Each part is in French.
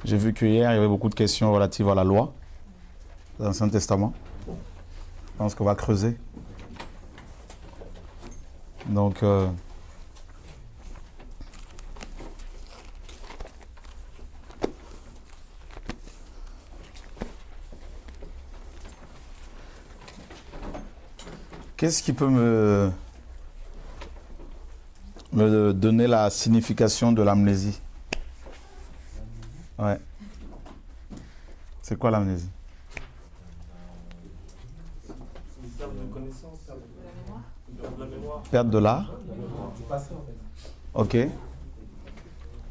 J'ai vu qu'hier, il y avait beaucoup de questions relatives à la loi, dans l'Ancien Testament. Je pense qu'on va creuser. Donc, qu'est-ce qui peut me donner la signification de l'amnésie? Ouais. C'est quoi l'amnésie? Perte de connaissance, perte de la mémoire. Perte de la? Du passé, en fait. Ok.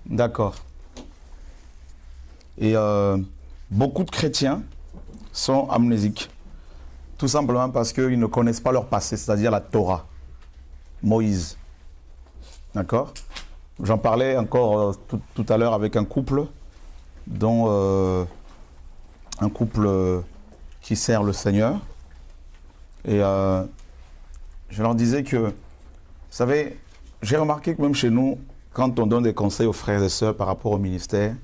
D'accord. Et beaucoup de chrétiens sont amnésiques. Tout simplement parce qu'ils ne connaissent pas leur passé, c'est-à-dire la Torah, Moïse. D'accord? J'en parlais encore tout à l'heure avec un couple, dont un couple qui sert le Seigneur. Et je leur disais que, vous savez, j'ai remarqué que même chez nous, quand on donne des conseils aux frères et sœurs par rapport au ministère,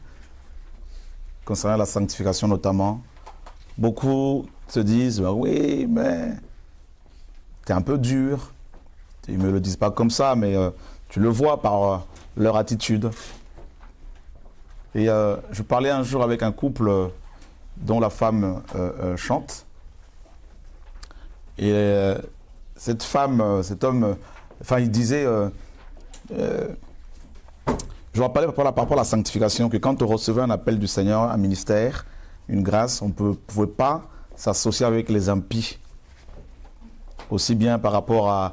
concernant la sanctification notamment, beaucoup se disent, bah oui, mais t'es un peu dur. Ils ne me le disent pas comme ça, mais tu le vois par leur attitude. Et je parlais un jour avec un couple dont la femme chante. Et cette femme, cet homme, enfin il disait, je leur parlais par rapport à la sanctification, que quand on recevait un appel du Seigneur, un ministère, une grâce, on ne pouvait pas s'associer avec les impies. Aussi bien par rapport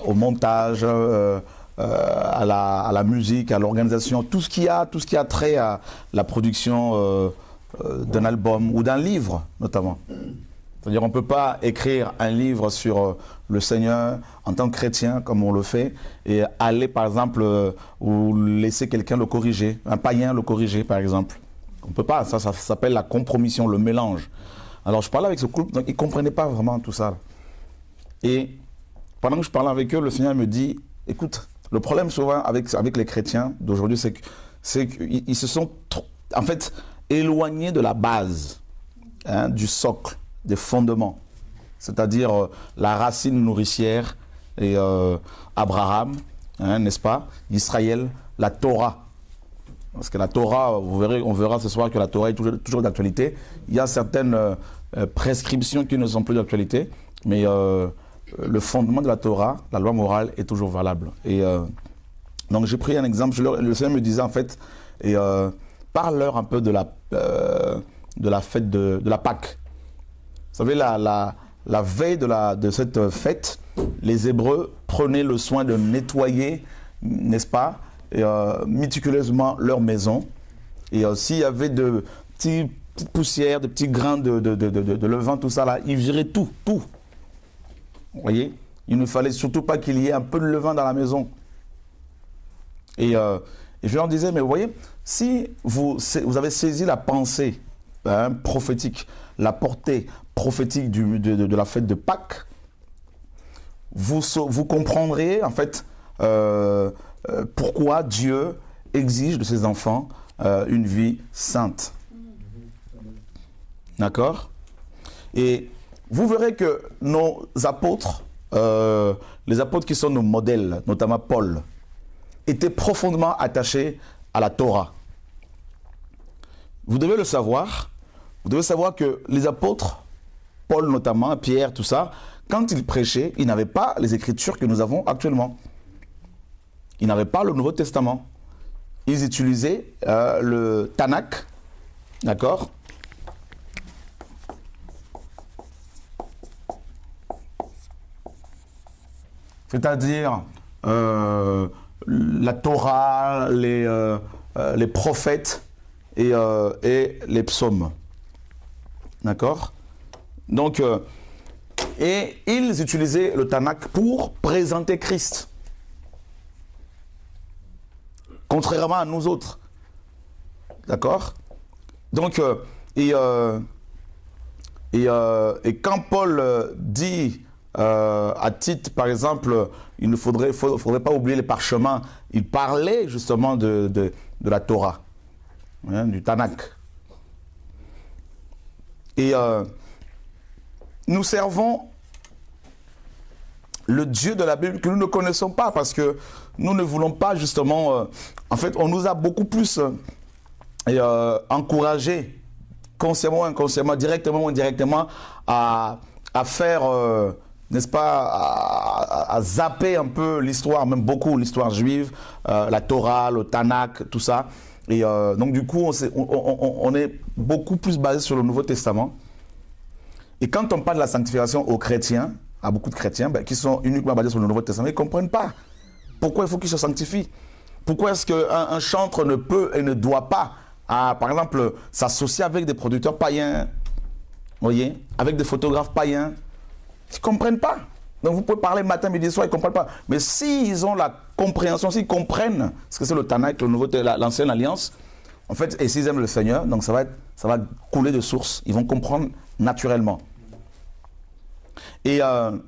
au montage, à la musique, à l'organisation, tout ce qui a trait à la production d'un album ou d'un livre notamment. C'est-à-dire on ne peut pas écrire un livre sur le Seigneur en tant que chrétien comme on le fait et aller par exemple ou laisser quelqu'un le corriger, un païen le corriger par exemple. On ne peut pas, ça s'appelle la compromission, le mélange. Alors je parlais avec ce couple, donc ils ne comprenaient pas vraiment tout ça. Et pendant que je parlais avec eux, le Seigneur me dit, écoute, le problème souvent avec les chrétiens d'aujourd'hui, c'est qu'ils se sont en fait éloignés de la base, hein, du socle, des fondements. C'est-à-dire la racine nourricière et Abraham, hein, n'est-ce pas, Israël, la Torah. Parce que la Torah, vous verrez, on verra ce soir que la Torah est toujours d'actualité. Il y a certaines prescriptions qui ne sont plus d'actualité, mais le fondement de la Torah, la loi morale, est toujours valable. Et donc j'ai pris un exemple, le Seigneur me disait en fait, parle-leur un peu de la fête de la Pâque. Vous savez, la veille de cette fête, les Hébreux prenaient le soin de nettoyer, n'est-ce pas, méticuleusement leur maison. Et s'il y avait de petites poussières, de petits grains de levain, tout ça là, ils viraient tout. Vous voyez, il ne fallait surtout pas qu'il y ait un peu de levain dans la maison. Et je leur disais, mais vous voyez, si vous avez saisi la pensée prophétique, la portée prophétique de la fête de Pâques, vous comprendrez en fait pourquoi Dieu exige de ses enfants une vie sainte. D'accord? Et vous verrez que nos apôtres, les apôtres qui sont nos modèles, notamment Paul, étaient profondément attachés à la Torah. Vous devez le savoir. Vous devez savoir que les apôtres, Paul notamment, Pierre, tout ça, quand ils prêchaient, ils n'avaient pas les écritures que nous avons actuellement. Ils n'avaient pas le Nouveau Testament. Ils utilisaient le Tanakh, d'accord? C'est-à-dire la Torah, les prophètes et les psaumes. D'accord? Donc, et ils utilisaient le Tanakh pour présenter Christ. Contrairement à nous autres. D'accord? Donc, et quand Paul dit à Tite, par exemple, il ne faudrait pas oublier les parchemins, il parlait justement de la Torah, hein, du Tanakh, Et nous servons le Dieu de la Bible que nous ne connaissons pas parce que nous ne voulons pas justement... en fait, on nous a beaucoup plus encouragés, consciemment ou inconsciemment, directement ou indirectement, à faire, n'est-ce pas, à zapper un peu l'histoire, même beaucoup l'histoire juive, la Torah, le Tanakh, tout ça. Et donc du coup, on est beaucoup plus basé sur le Nouveau Testament. Et quand on parle de la sanctification aux chrétiens, à beaucoup de chrétiens qui sont uniquement basés sur le Nouveau Testament, ils ne comprennent pas pourquoi il faut qu'ils se sanctifient. Pourquoi est-ce qu'un chantre ne peut et ne doit pas, par exemple, s'associer avec des producteurs païens, voyez, avec des photographes païens. Ils ne comprennent pas. Donc vous pouvez parler matin, midi, soir, ils ne comprennent pas. Mais s'ils ont la compréhension, s'ils comprennent ce que c'est le Tanakh, l'ancienne alliance, en fait, et s'ils aiment le Seigneur, donc ça va couler de source. Ils vont comprendre naturellement. Et on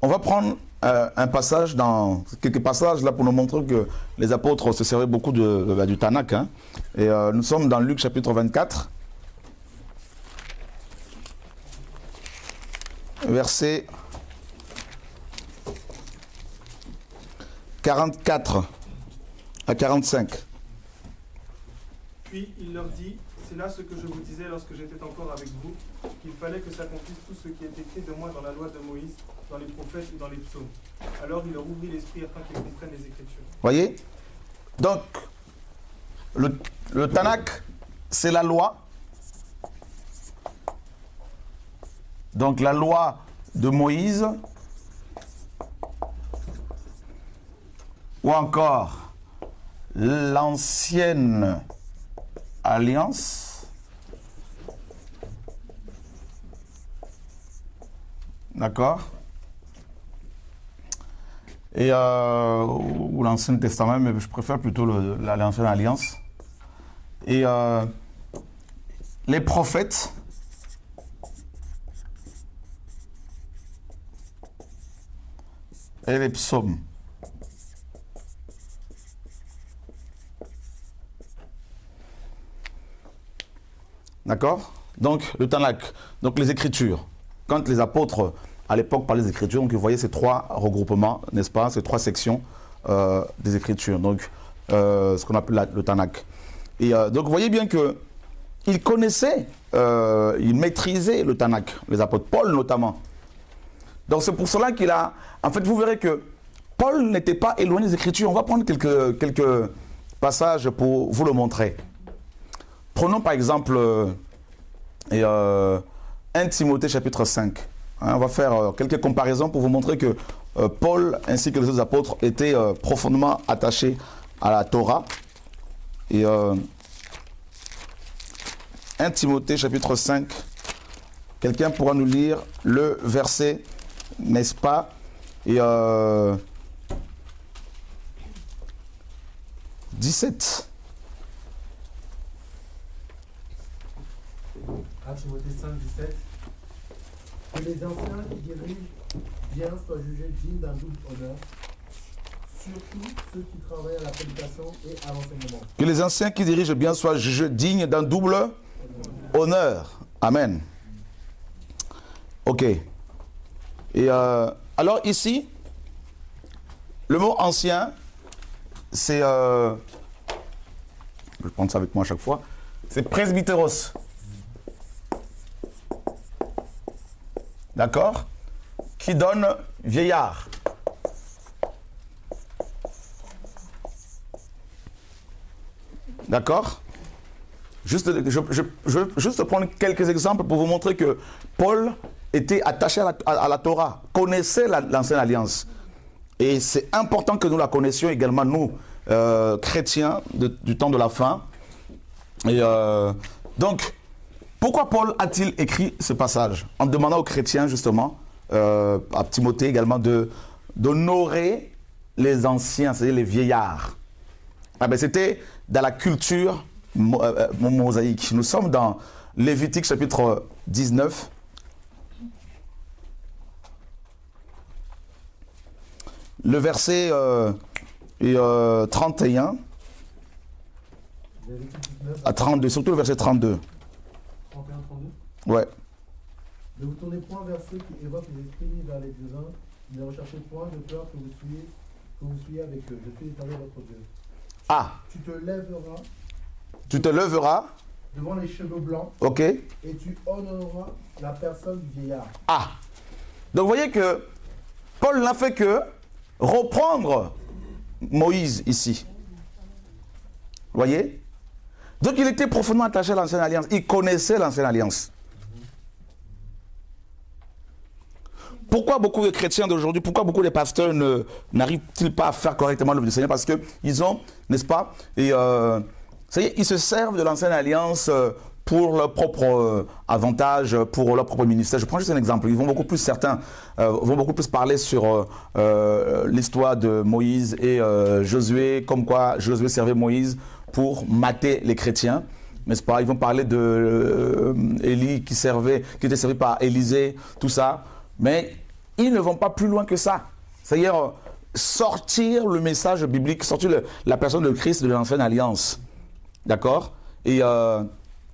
va prendre un passage, quelques passages là pour nous montrer que les apôtres se servaient beaucoup du Tanakh. Hein. Et nous sommes dans Luc chapitre 24, verset 44 à 45. Puis il leur dit, c'est là ce que je vous disais lorsque j'étais encore avec vous, qu'il fallait que s'accomplisse tout ce qui est écrit de moi dans la loi de Moïse, dans les prophètes et dans les psaumes. Alors il leur ouvrit l'esprit afin qu'ils comprennent les Écritures. Voyez? Donc, le Tanakh, c'est la loi. Donc la loi de Moïse, ou encore l'ancienne alliance, d'accord, et ou l'Ancien Testament, mais je préfère plutôt l'ancienne alliance, et les prophètes, et les psaumes. D'accord? Donc, le Tanakh, donc les Écritures. Quand les apôtres, à l'époque, parlaient des Écritures, donc vous voyez ces trois regroupements, n'est-ce pas? Ces trois sections des Écritures. Donc, ce qu'on appelle le Tanakh. Et donc, vous voyez bien qu'ils connaissaient, ils maîtrisaient le Tanakh, les apôtres, Paul notamment. Donc, c'est pour cela qu'il a... En fait, vous verrez que Paul n'était pas éloigné des Écritures. On va prendre quelques passages pour vous le montrer. Prenons par exemple 1 Timothée chapitre 5. Hein, on va faire quelques comparaisons pour vous montrer que Paul ainsi que les autres apôtres étaient profondément attachés à la Torah. Et 1 Timothée chapitre 5, quelqu'un pourra nous lire le verset, n'est-ce pas? Et 17. 1 Timothée 5, 17. Que les anciens qui dirigent bien soient jugés dignes d'un double honneur, surtout ceux qui travaillent à la prédication et à l'enseignement. Que les anciens qui dirigent bien soient jugés dignes d'un double honneur. Amen. Ok. Et alors ici, le mot ancien, c'est... je vais prendre ça avec moi à chaque fois. C'est presbyteros. D'accord? Qui donne vieillard. D'accord? Je vais juste prendre quelques exemples pour vous montrer que Paul était attaché à la Torah, connaissait l'ancienne alliance. Et c'est important que nous la connaissions également, nous, chrétiens du temps de la fin. Et donc, pourquoi Paul a-t-il écrit ce passage? En demandant aux chrétiens, justement, à Timothée également, d'honorer les anciens, c'est-à-dire les vieillards. Ah ben, c'était dans la culture mosaïque. Nous sommes dans Lévitique chapitre 19. Le verset 31 à 32, surtout le verset 32. Ouais. Ne vous tournez point vers ceux qui évoquent les esprits ni vers les divins, ne recherchez point de peur que vous soyez avec eux. Je suis l'Éternel votre Dieu. Ah. Tu te lèveras. Tu te leveras. Devant les cheveux blancs. Ok. Et tu honoreras la personne du vieillard. Ah. Donc vous voyez que Paul n'a fait que reprendre Moïse ici. Vous voyez? Donc il était profondément attaché à l'ancienne alliance. Il connaissait l'ancienne alliance. Pourquoi beaucoup de chrétiens d'aujourd'hui, pourquoi beaucoup de pasteurs n'arrivent-ils pas à faire correctement l'œuvre du Seigneur? Parce qu'ils ont, n'est-ce pas, et ça y est, ils se servent de l'ancienne alliance pour leur propre avantage, pour leur propre ministère. Je prends juste un exemple. Ils vont beaucoup plus, certains vont beaucoup plus parler sur l'histoire de Moïse et Josué, comme quoi Josué servait Moïse pour mater les chrétiens. N'est-ce pas? Ils vont parler de Élie qui était servi par Élisée, tout ça. Mais ils ne vont pas plus loin que ça. C'est-à-dire sortir le message biblique, sortir la personne de Christ de l'ancienne alliance. D'accord? Et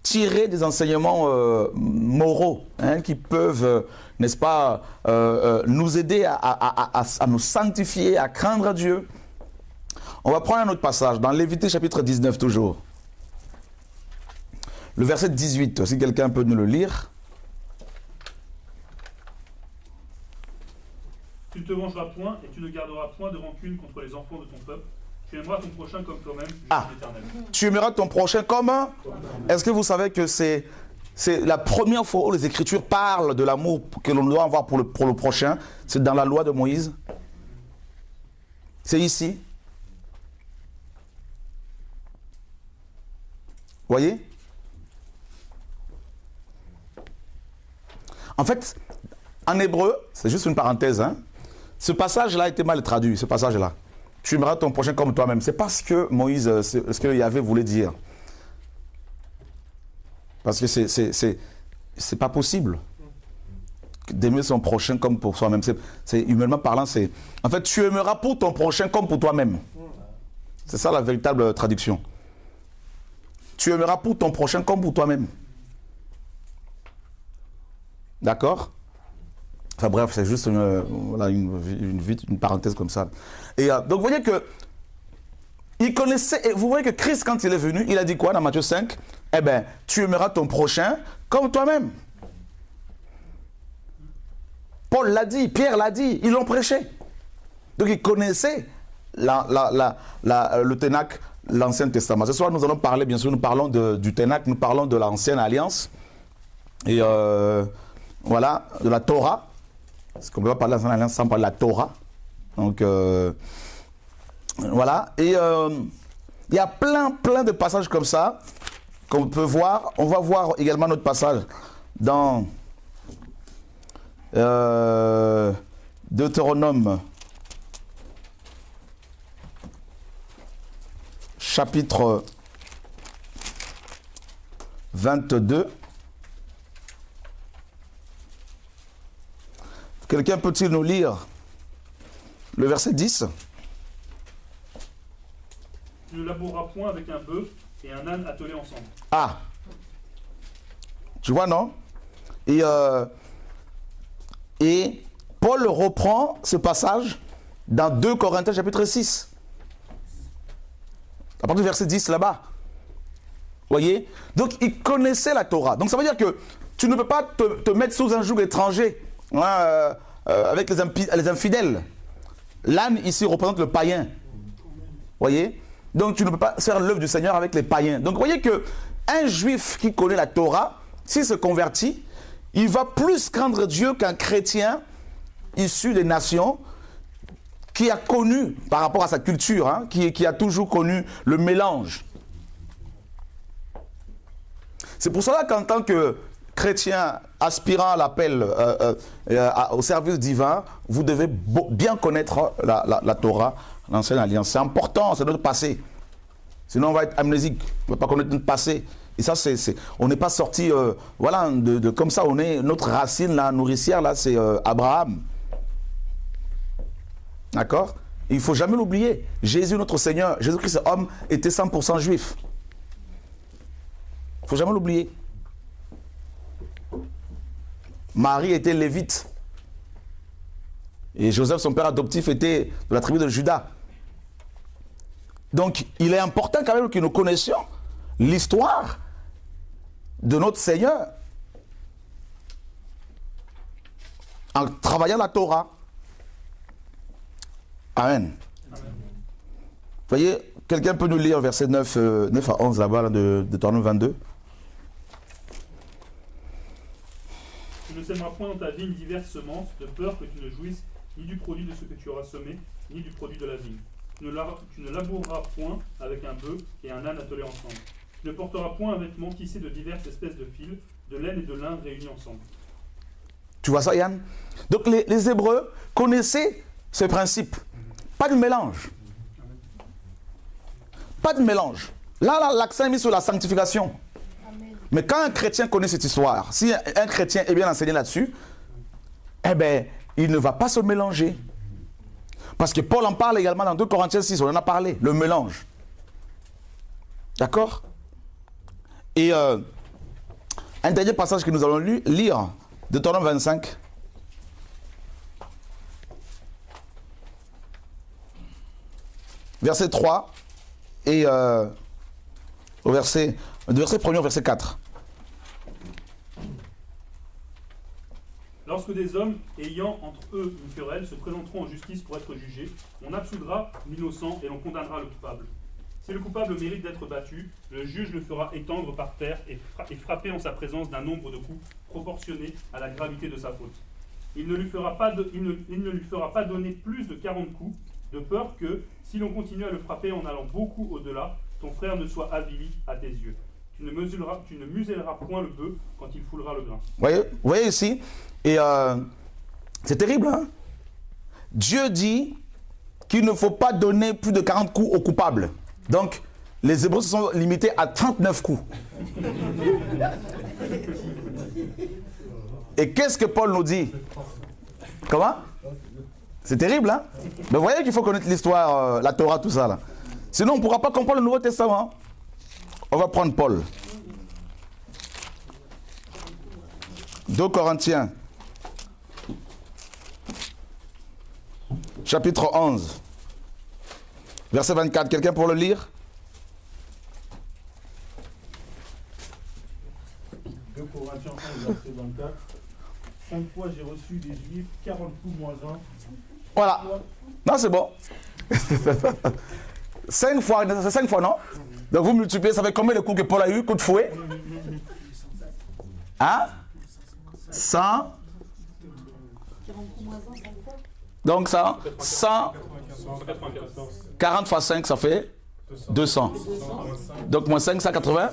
tirer des enseignements moraux qui peuvent, n'est-ce pas, nous aider à nous sanctifier, à craindre Dieu. On va prendre un autre passage, dans Lévitique chapitre 19 toujours. Le verset 18, si quelqu'un peut nous le lire. Tu ne te vengeras point et tu ne garderas point de rancune contre les enfants de ton peuple. Tu aimeras ton prochain comme toi-même, l'Éternel. Tu aimeras ton prochain comme un. Est-ce que vous savez que c'est la première fois où les Écritures parlent de l'amour que l'on doit avoir pour le prochain? C'est dans la loi de Moïse. C'est ici. Vous voyez? En fait, en hébreu, c'est juste une parenthèse, ce passage-là a été mal traduit, ce passage-là. Tu aimeras ton prochain comme toi-même. C'est pas ce que Moïse, ce que Yahvé voulait dire. Parce que c'est pas possible d'aimer son prochain comme pour soi-même. C'est humainement parlant, c'est... En fait, tu aimeras pour ton prochain comme pour toi-même. C'est ça la véritable traduction. Tu aimeras pour ton prochain comme pour toi-même. D'accord? Enfin bref, c'est juste une parenthèse comme ça. Et donc vous voyez que il connaissait, et vous voyez que Christ, quand il est venu, il a dit quoi dans Matthieu 5? Eh bien, tu aimeras ton prochain comme toi-même. Paul l'a dit, Pierre l'a dit, ils l'ont prêché. Donc il connaissait le Ténac, l'Ancien Testament. Ce soir, nous allons parler, bien sûr, nous parlons du Ténac, nous parlons de l'Ancienne Alliance. Et voilà, de la Torah. Parce qu'on ne peut pas parler de l'Ancienne Alliance sans parler de la Torah. Donc, voilà. Et il y a plein de passages comme ça qu'on peut voir. On va voir également notre passage dans Deutéronome chapitre 22. Quelqu'un peut-il nous lire le verset 10? Tu ne laboureras point avec un bœuf et un âne attelés ensemble. Ah, tu vois, non? Et Paul reprend ce passage dans 2 Corinthiens chapitre 6. À partir du verset 10 là-bas. Vous voyez? Donc il connaissait la Torah. Donc ça veut dire que tu ne peux pas te mettre sous un joug étranger avec les infidèles. L'âne ici représente le païen. Vous voyez? Donc tu ne peux pas faire l'œuvre du Seigneur avec les païens. Donc vous voyez que un juif qui connaît la Torah, s'il se convertit, il va plus craindre Dieu qu'un chrétien issu des nations qui a connu, par rapport à sa culture, qui a toujours connu le mélange. C'est pour cela qu'en tant que chrétien aspirant à l'appel au service divin, vous devez bien connaître la Torah, l'Ancienne Alliance. C'est important, c'est notre passé. Sinon on va être amnésique, on ne va pas connaître notre passé. Et ça, on n'est pas sorti, voilà, comme ça, notre racine, la nourricière, là, c'est Abraham. D'accord? Il ne faut jamais l'oublier. Jésus, notre Seigneur, Jésus-Christ, homme, était 100% juif. Il ne faut jamais l'oublier. Marie était lévite. Et Joseph, son père adoptif, était de la tribu de Juda. Donc, il est important quand même que nous connaissions l'histoire de notre Seigneur en travaillant la Torah. Amen. Amen. Vous voyez, quelqu'un peut nous lire verset 9 à 11 là-bas, là, de Deutéronome 22. Tu ne sèmeras point dans ta vigne diverses semences, de peur que tu ne jouisses ni du produit de ce que tu auras semé, ni du produit de la vigne. Tu ne laboureras point avec un bœuf et un âne attelés ensemble. Tu ne porteras point un vêtement tissé de diverses espèces de fils, de laine et de lin réunis ensemble. Tu vois ça, Yann? Donc les Hébreux connaissaient ce principe. Pas de mélange. Pas de mélange. Là, l'accent est mis sur la sanctification. Amen. Mais quand un chrétien connaît cette histoire, si un chrétien est bien enseigné là-dessus, eh bien, il ne va pas se mélanger. Parce que Paul en parle également dans 2 Corinthiens 6, on en a parlé, le mélange. D'accord? Et un dernier passage que nous allons lire, Deutéronome 25. Verset 3 et au verset 1er au verset 4. Lorsque des hommes ayant entre eux une querelle se présenteront en justice pour être jugés, on absoudra l'innocent et l'on condamnera le coupable. Si le coupable mérite d'être battu, le juge le fera étendre par terre et frapper en sa présence d'un nombre de coups proportionné à la gravité de sa faute. Il ne lui fera pas donner plus de 40 coups, de peur que, si l'on continue à le frapper en allant beaucoup au-delà, ton frère ne soit avili à tes yeux. Tu ne muselleras point le bœuf quand il foulera le grain. Vous voyez ici, et c'est terrible, hein? Dieu dit qu'il ne faut pas donner plus de 40 coups au coupable. Donc, les Hébreux se sont limités à 39 coups. Et qu'est-ce que Paul nous dit? Comment? C'est terrible, hein? Mais vous voyez qu'il faut connaître l'histoire, la Torah, tout ça, là. Sinon, on ne pourra pas comprendre le Nouveau Testament. On va prendre Paul. 2 Corinthiens, chapitre 11, verset 24. Quelqu'un pour le lire? 2 Corinthiens 11, verset 24. 5 fois j'ai reçu des Juifs, 40 coups moins 1. Voilà. Non, c'est bon. 5 fois, c'est 5 fois, non? Donc vous multipliez, ça fait combien de coups que Paul a eu? Coups de fouet? Hein? 100. Donc ça, 100. 40 fois 5, ça fait 200. Donc moins 5, 180.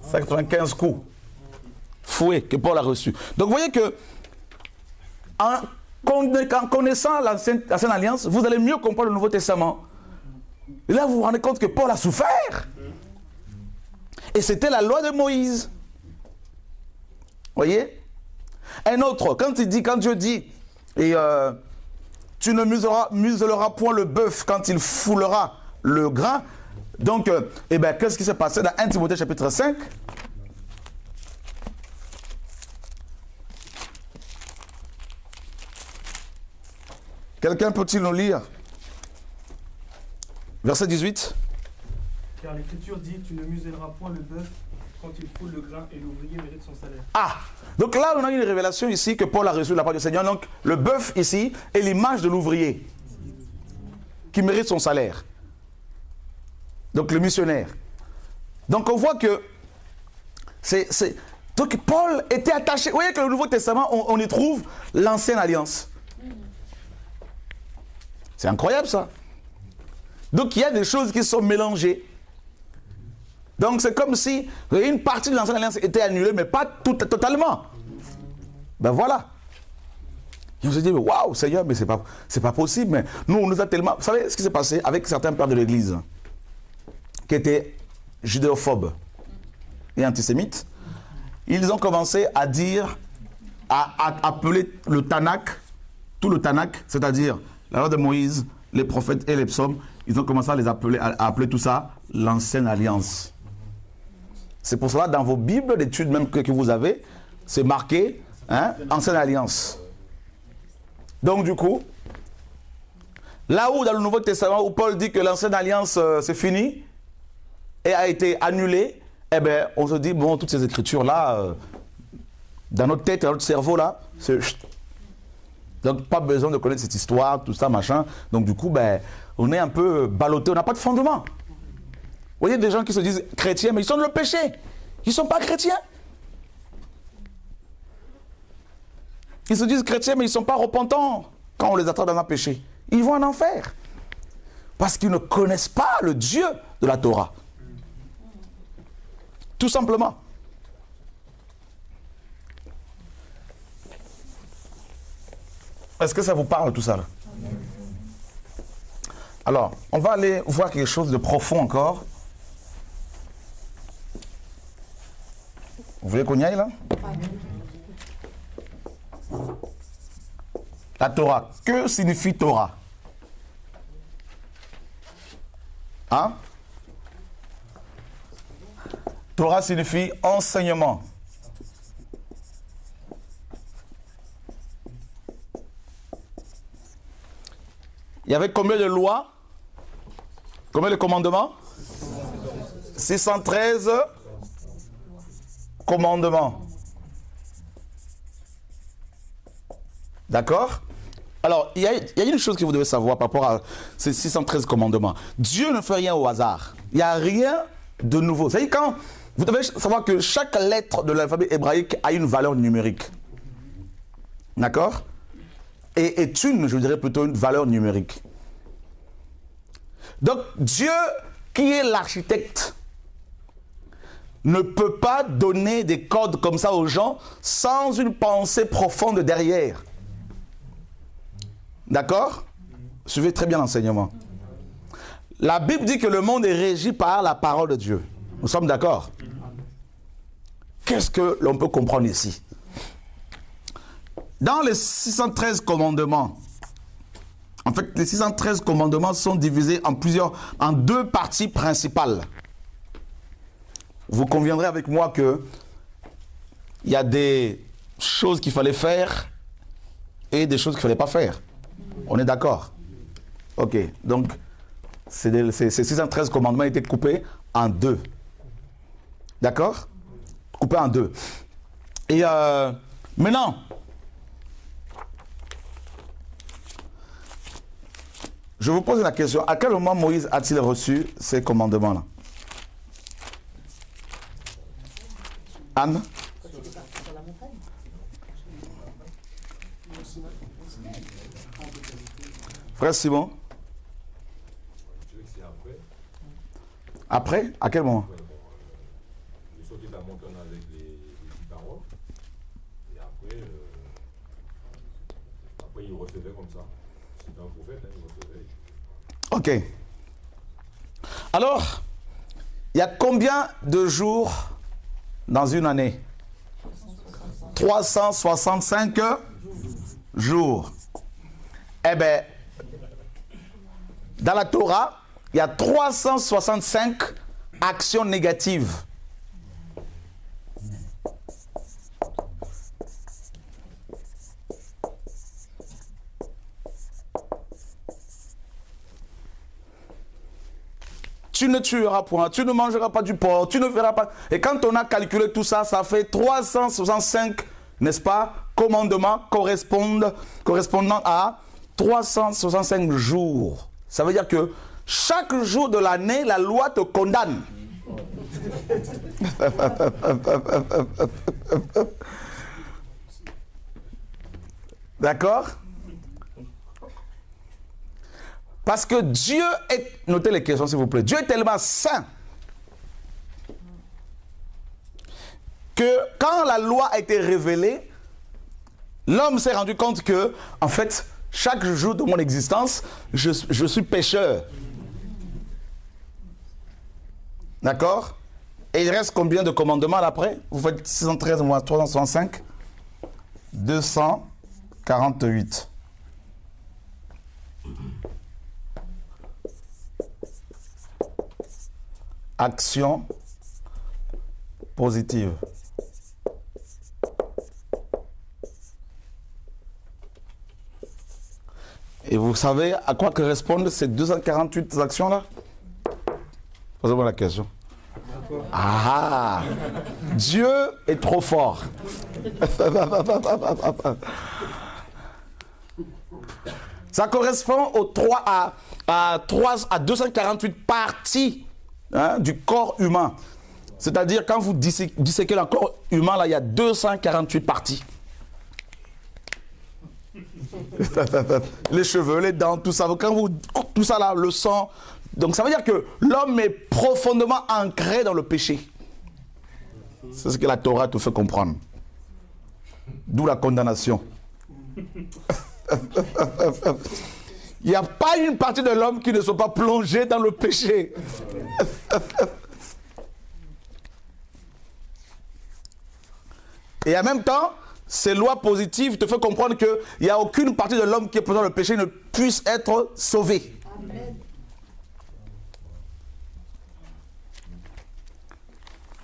195 coups. Fouet que Paul a reçu. Donc vous voyez que en connaissant l'Ancienne Alliance, vous allez mieux comprendre le Nouveau Testament. Et là, vous vous rendez compte que Paul a souffert. Et c'était la loi de Moïse. Vous voyez? Un autre, quand Dieu dit, et tu ne muselleras point le bœuf quand il foulera le grain. Donc, eh ben, qu'est-ce qui s'est passé dans 1 Timothée chapitre 5? Quelqu'un peut-il nous lire? Verset 18. Car l'Écriture dit, tu ne muselleras point le bœuf quand il foule le grain et l'ouvrier mérite son salaire. Ah! Donc là, on a une révélation ici que Paul a reçue de la part du Seigneur. Donc, le bœuf ici est l'image de l'ouvrier qui mérite son salaire. Donc, le missionnaire. Donc, on voit que donc, Paul était attaché. Vous voyez que le Nouveau Testament, on y trouve l'Ancienne Alliance. C'est incroyable, ça. Donc, il y a des choses qui sont mélangées. Donc, c'est comme si une partie de l'Ancienne Alliance était annulée, mais pas totalement. Ben voilà. Et on se dit, waouh, Seigneur, mais c'est pas possible. Mais nous, on nous a tellement... Vous savez ce qui s'est passé avec certains pères de l'Église qui étaient judéophobes et antisémites? Ils ont commencé à dire, à appeler le Tanakh, tout le Tanakh, c'est-à-dire la loi de Moïse, les prophètes et les psaumes, ils ont commencé à appeler tout ça l'Ancienne Alliance. C'est pour cela, dans vos Bibles d'études même que vous avez, c'est marqué Hein? Ancienne alliance. Donc du coup, là où dans le Nouveau Testament, où Paul dit que l'ancienne alliance c'est fini et a été annulée, eh bien on se dit, bon, toutes ces écritures-là, dans notre tête, dans notre cerveau, là, c'est... Donc pas besoin de connaître cette histoire, tout ça, machin. Donc du coup, ben, on est un peu ballotté, on n'a pas de fondement. Vous voyez des gens qui se disent chrétiens, mais ils sont dans le péché. Ils ne sont pas chrétiens. Ils se disent chrétiens, mais ils ne sont pas repentants quand on les attrape dans un péché. Ils vont en enfer. Parce qu'ils ne connaissent pas le Dieu de la Torah. Tout simplement. Est-ce que ça vous parle tout ça là? Alors, on va aller voir quelque chose de profond encore. Vous voulez qu'on y aille là? La Torah. Que signifie Torah? Hein? Torah signifie enseignement. Il y avait combien de lois? Combien de commandements? 613 commandements. D'accord? Alors, il y a une chose que vous devez savoir par rapport à ces 613 commandements. Dieu ne fait rien au hasard. Il n'y a rien de nouveau. C'est-à-dire quand vous devez savoir que chaque lettre de l'alphabet hébraïque a une valeur numérique. D'accord? Et est une, je dirais plutôt, une valeur numérique. Donc, Dieu, qui est l'architecte, ne peut pas donner des codes comme ça aux gens sans une pensée profonde derrière. D'accord? Suivez très bien l'enseignement. La Bible dit que le monde est régi par la parole de Dieu. Nous sommes d'accord? Qu'est-ce que l'on peut comprendre ici? Dans les 613 commandements, en fait, les 613 commandements sont divisés en deux parties principales. Vous conviendrez avec moi que il y a des choses qu'il fallait faire et des choses qu'il ne fallait pas faire. On est d'accord? Ok, donc ces 613 commandements étaient coupés en deux. D'accord? Coupés en deux. Et maintenant, je vous pose la question, à quel moment Moïse a-t-il reçu ces commandements-là? Anne? Frère Simon? Après? À quel moment? Il sortait de la montagne avec les 10 paroles. Et après il recevait comme ça. C'était un prophète, il recevait. Ok. Alors, il y a combien de jours dans une année? 365 jours. Eh bien, dans la Torah, il y a 365 actions négatives. Tu ne tueras point, tu ne mangeras pas du porc, tu ne feras pas... Et quand on a calculé tout ça, ça fait 365, n'est-ce pas, commandements correspondant à 365 jours. Ça veut dire que chaque jour de l'année, la loi te condamne. D'accord? Parce que Dieu est... Notez les questions s'il vous plaît. Dieu est tellement saint que quand la loi a été révélée, l'homme s'est rendu compte que, en fait, chaque jour de mon existence, je suis pécheur. D'accord? Et il reste combien de commandements après? Vous faites 613 moins 365? 248. Action positive. Et vous savez à quoi correspondent ces 248 actions-là? Posez-moi la question. Ah, Dieu est trop fort. Ça correspond aux 248 parties, hein, du corps humain. C'est-à-dire, quand vous disséquez le corps humain, là, il y a 248 parties. Les cheveux, les dents, tout ça. Quand vous, tout ça là, le sang. Donc ça veut dire que l'homme est profondément ancré dans le péché. C'est ce que la Torah te fait comprendre. D'où la condamnation. Il n'y a pas une partie de l'homme qui ne soit pas plongée dans le péché. Et en même temps, ces lois positives te font comprendre qu'il n'y a aucune partie de l'homme qui est plongée dans le péché ne puisse être sauvée. Amen.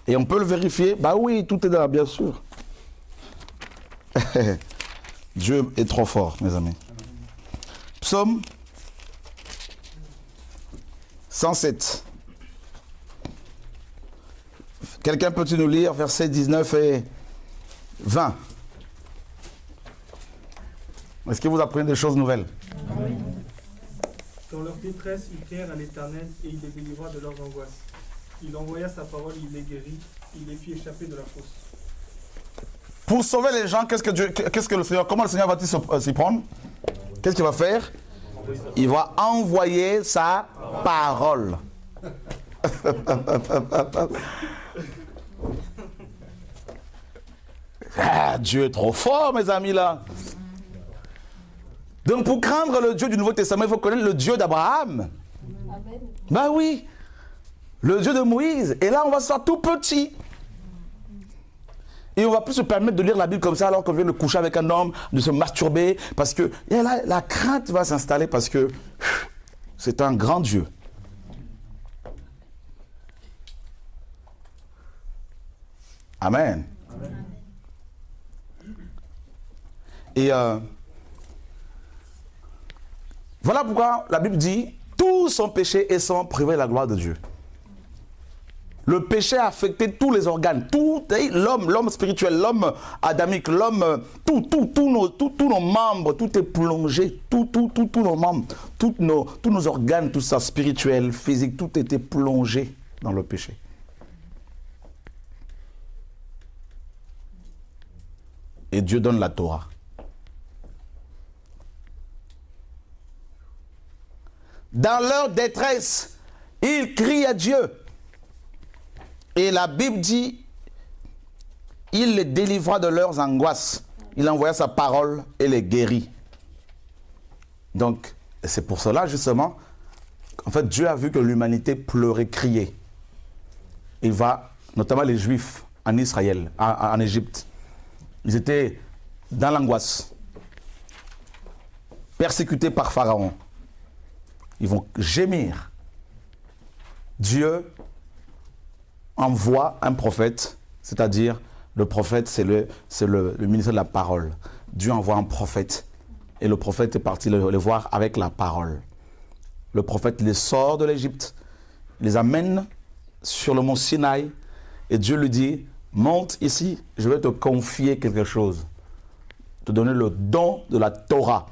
Et on peut le vérifier. Bah oui, tout est là, bien sûr. Dieu est trop fort, mes amis. Psaume 107. Quelqu'un peut-il nous lire versets 19 et 20? Est-ce que vous apprenez des choses nouvelles? Dans leur détresse, ils crièrent à l'Éternel et il les délivra de leurs angoisses. Il envoya sa parole, il les guérit, il les fit échapper de la fosse. Pour sauver les gens, qu'est-ce que le Seigneur, comment le Seigneur va-t-il s'y prendre? Qu'est-ce qu'il va faire? Il va envoyer sa parole. Ah, Dieu est trop fort, mes amis, là. Donc, pour craindre le Dieu du Nouveau Testament, il faut connaître le Dieu d'Abraham. Ben oui. Le Dieu de Moïse. Et là, on va se faire tout petit. Et on ne va plus se permettre de lire la Bible comme ça alors qu'on vient de coucher avec un homme, de se masturber. Parce que et là, la crainte va s'installer parce que c'est un grand Dieu. Amen. Amen. Et voilà pourquoi la Bible dit tous sont péchés et sont privés de la gloire de Dieu. Le péché a affecté tous les organes, tout l'homme spirituel, l'homme adamique, l'homme, tous nos membres, tout est plongé, tous nos membres, tous nos organes, tout ça, spirituel, physique, tout était plongé dans le péché. Et Dieu donne la Torah. Dans leur détresse, ils crient à Dieu. Et la Bible dit, il les délivra de leurs angoisses. Il envoya sa parole et les guérit. Donc, c'est pour cela justement, en fait, Dieu a vu que l'humanité pleurait, criait. Il va, notamment les Juifs en Israël, en Égypte, ils étaient dans l'angoisse, persécutés par Pharaon. Ils vont gémir. Dieu envoie un prophète, c'est-à-dire le prophète, c'est le ministère de la parole. Dieu envoie un prophète et le prophète est parti les voir avec la parole. Le prophète les sort de l'Égypte, les amène sur le mont Sinaï et Dieu lui dit, monte ici, je vais te confier quelque chose, te donner le don de la Torah.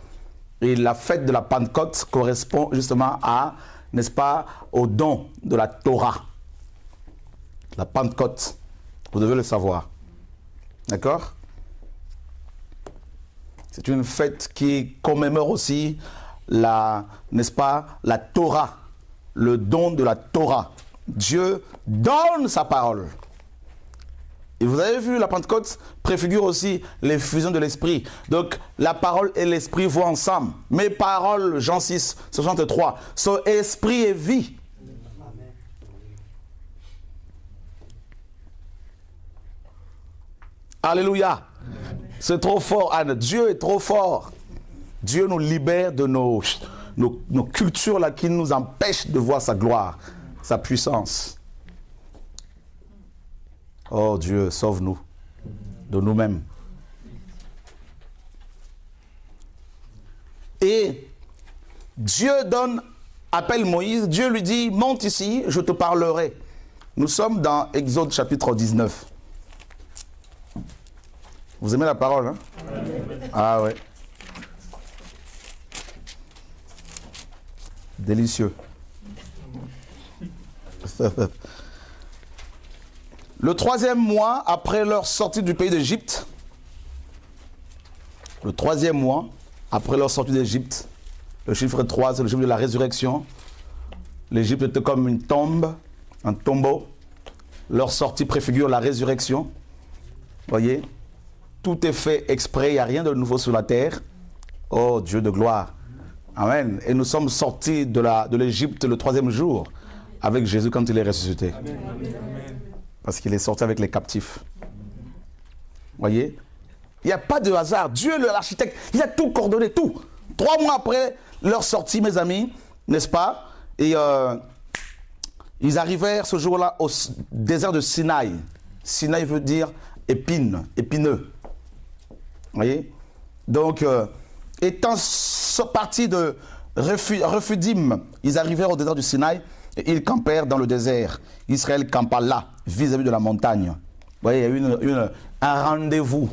Et la fête de la Pentecôte correspond justement à, n'est-ce pas, au don de la Torah. La Pentecôte, vous devez le savoir. D'accord? C'est une fête qui commémore aussi n'est-ce pas, la Torah, le don de la Torah. Dieu donne sa parole. Et vous avez vu, la Pentecôte préfigure aussi l'effusion de l'Esprit. Donc, la parole et l'Esprit vont ensemble. Mes paroles, Jean 6, 63, sont esprit et vie. Amen. Alléluia. C'est trop fort, Anne. Dieu est trop fort. Dieu nous libère de nos cultures là, qui nous empêchent de voir sa gloire, sa puissance. Oh Dieu, sauve-nous de nous-mêmes. Et Dieu appelle Moïse, Dieu lui dit, monte ici, je te parlerai. Nous sommes dans Exode chapitre 19. Vous aimez la parole, hein? Ah ouais. Délicieux. Le 3e mois après leur sortie du pays d'Égypte, le 3e mois après leur sortie d'Égypte, le chiffre 3, c'est le chiffre de la résurrection. L'Égypte était comme une tombe, un tombeau. Leur sortie préfigure la résurrection. Voyez, tout est fait exprès, il n'y a rien de nouveau sur la terre. Oh Dieu de gloire. Amen. Et nous sommes sortis de l'Égypte le 3e jour avec Jésus quand il est ressuscité. Amen. Parce qu'il est sorti avec les captifs. Voyez, il n'y a pas de hasard. Dieu, l'architecte, il a tout coordonné, tout. 3 mois après leur sortie, mes amis, n'est-ce pas? Et ils arrivèrent ce jour-là au désert de Sinaï. Sinaï veut dire épineux. Voyez? Donc, étant partis de Rephidim, ils arrivèrent au désert du Sinaï et ils campèrent dans le désert. Israël campa là, vis-à-vis de la montagne. Vous voyez, il y a eu un rendez-vous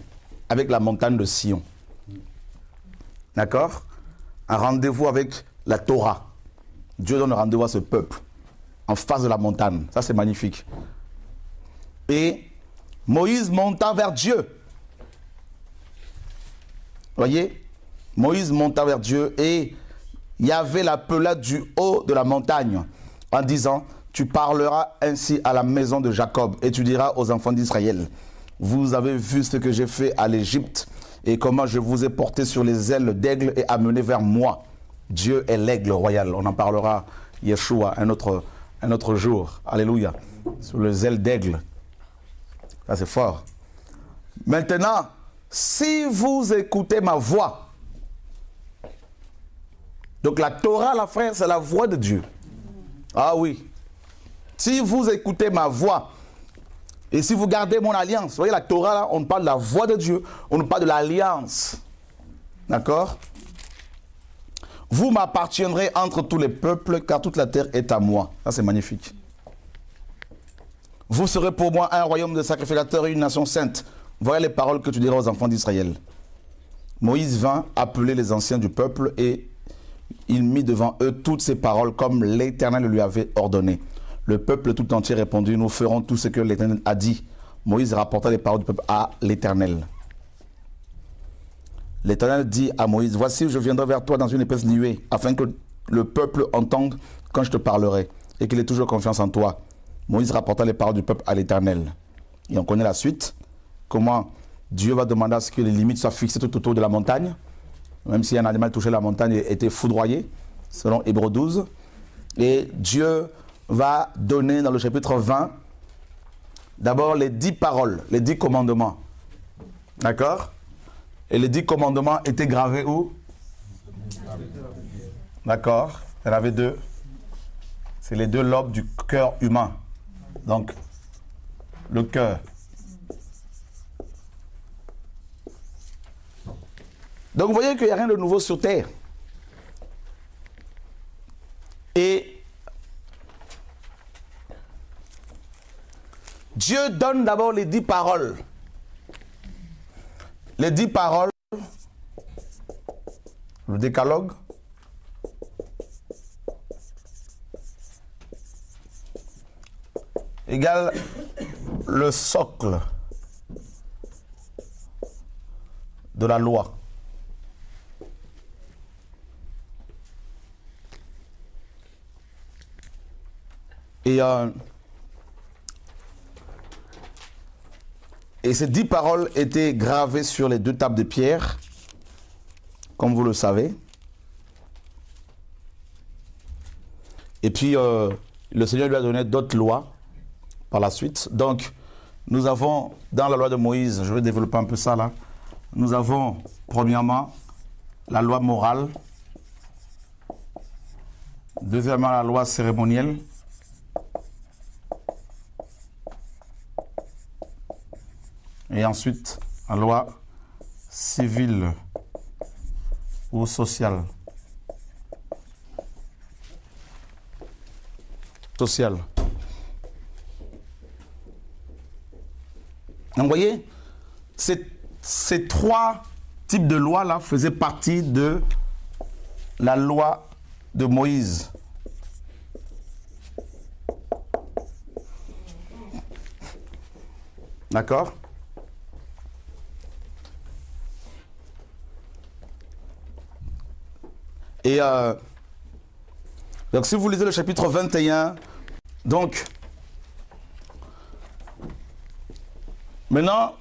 avec la montagne de Sion. D'accord? Un rendez-vous avec la Torah. Dieu donne rendez-vous à ce peuple, en face de la montagne. Ça, c'est magnifique. Et Moïse monta vers Dieu. Voyez, Moïse monta vers Dieu et Yahvé l'appela du haut de la montagne en disant, tu parleras ainsi à la maison de Jacob et tu diras aux enfants d'Israël, vous avez vu ce que j'ai fait à l'Égypte et comment je vous ai porté sur les ailes d'aigle et amené vers moi. Dieu est l'aigle royal. On en parlera, Yeshua, un autre jour. Alléluia. Sur les ailes d'aigle. Ça, c'est fort. Maintenant, si vous écoutez ma voix, donc la Torah, la frère, c'est la voix de Dieu. Ah oui. Si vous écoutez ma voix, et si vous gardez mon alliance, vous voyez la Torah, là, on parle de la voix de Dieu, on parle de l'alliance. D'accord? Vous m'appartiendrez entre tous les peuples, car toute la terre est à moi. Ça, c'est magnifique. Vous serez pour moi un royaume de sacrificateurs et une nation sainte. Voilà les paroles que tu diras aux enfants d'Israël. Moïse vint appeler les anciens du peuple et il mit devant eux toutes ces paroles comme l'Éternel lui avait ordonné. Le peuple tout entier répondit, nous ferons tout ce que l'Éternel a dit. Moïse rapporta les paroles du peuple à l'Éternel. L'Éternel dit à Moïse, voici, je viendrai vers toi dans une épaisse nuée, afin que le peuple entende quand je te parlerai, et qu'il ait toujours confiance en toi. Moïse rapporta les paroles du peuple à l'Éternel. Et on connaît la suite, comment Dieu va demander à ce que les limites soient fixées tout autour de la montagne, même si un animal touchait la montagne et était foudroyé, selon Hébreux 12. Et Dieu va donner dans le chapitre 20, d'abord les 10 paroles, les 10 commandements. D'accord? Et les 10 commandements étaient gravés où? D'accord. Il y en avait 2. C'est les 2 lobes du cœur humain. Donc, le cœur. Donc, vous voyez qu'il n'y a rien de nouveau sur terre. Et Dieu donne d'abord les 10 paroles. Les 10 paroles, le décalogue, égale le socle de la loi. Et ces 10 paroles étaient gravées sur les 2 tables de pierre, comme vous le savez. Et puis, le Seigneur lui a donné d'autres lois par la suite. Donc, nous avons, dans la loi de Moïse, je vais développer un peu ça là, nous avons, premièrement, la loi morale. Deuxièmement, la loi cérémonielle. Et ensuite, la loi civile ou sociale. social. Donc, vous voyez, ces trois types de lois-là faisaient partie de la loi de Moïse. D'accord? Et donc si vous lisez le chapitre 21, donc maintenant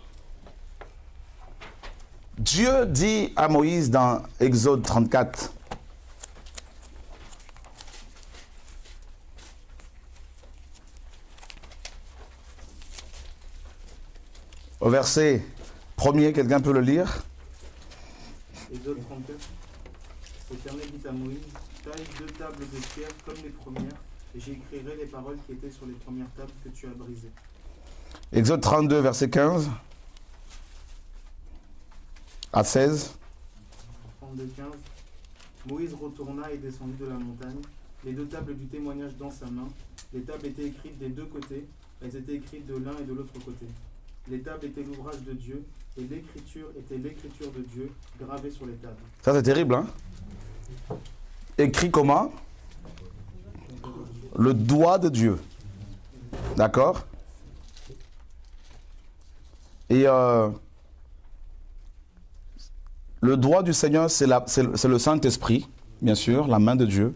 Dieu dit à Moïse dans Exode 34, au verset 1er, quelqu'un peut le lire? Exode 34. L'Éternel dit à Moïse, taille 2 tables de pierre comme les premières, et j'écrirai les paroles qui étaient sur les premières tables que tu as brisées. Exode 32, verset 15 à 16. 32, 15. Moïse retourna et descendit de la montagne, les 2 tables du témoignage dans sa main. Les tables étaient écrites des 2 côtés, elles étaient écrites de l'un et de l'autre côté. Les tables étaient l'ouvrage de Dieu, et l'écriture était l'écriture de Dieu, gravée sur les tables. Ça c'est terrible, hein? Écrit comment? Le doigt de Dieu. D'accord? Et le doigt du Seigneur, c'est le Saint-Esprit, bien sûr, la main de Dieu,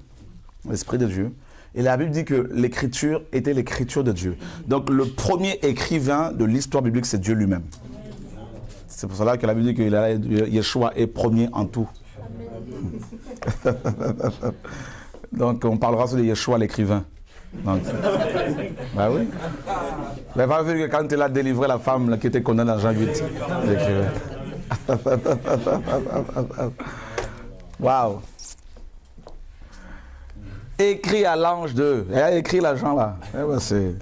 l'Esprit de Dieu. Et la Bible dit que l'écriture était l'écriture de Dieu. Donc le premier écrivain de l'histoire biblique, c'est Dieu lui-même. C'est pour cela que la Bible dit que Yeshua est premier en tout. Donc on parlera sur Yeshua l'écrivain. Donc, bah oui. Vous n'avez pas vu que quand il a délivré la femme là, qui était condamnée dans Jean 8, l'écrivain. Waouh. Écrit à l'ange de. Elle a écrit l'argent là. Eh ben, c'est.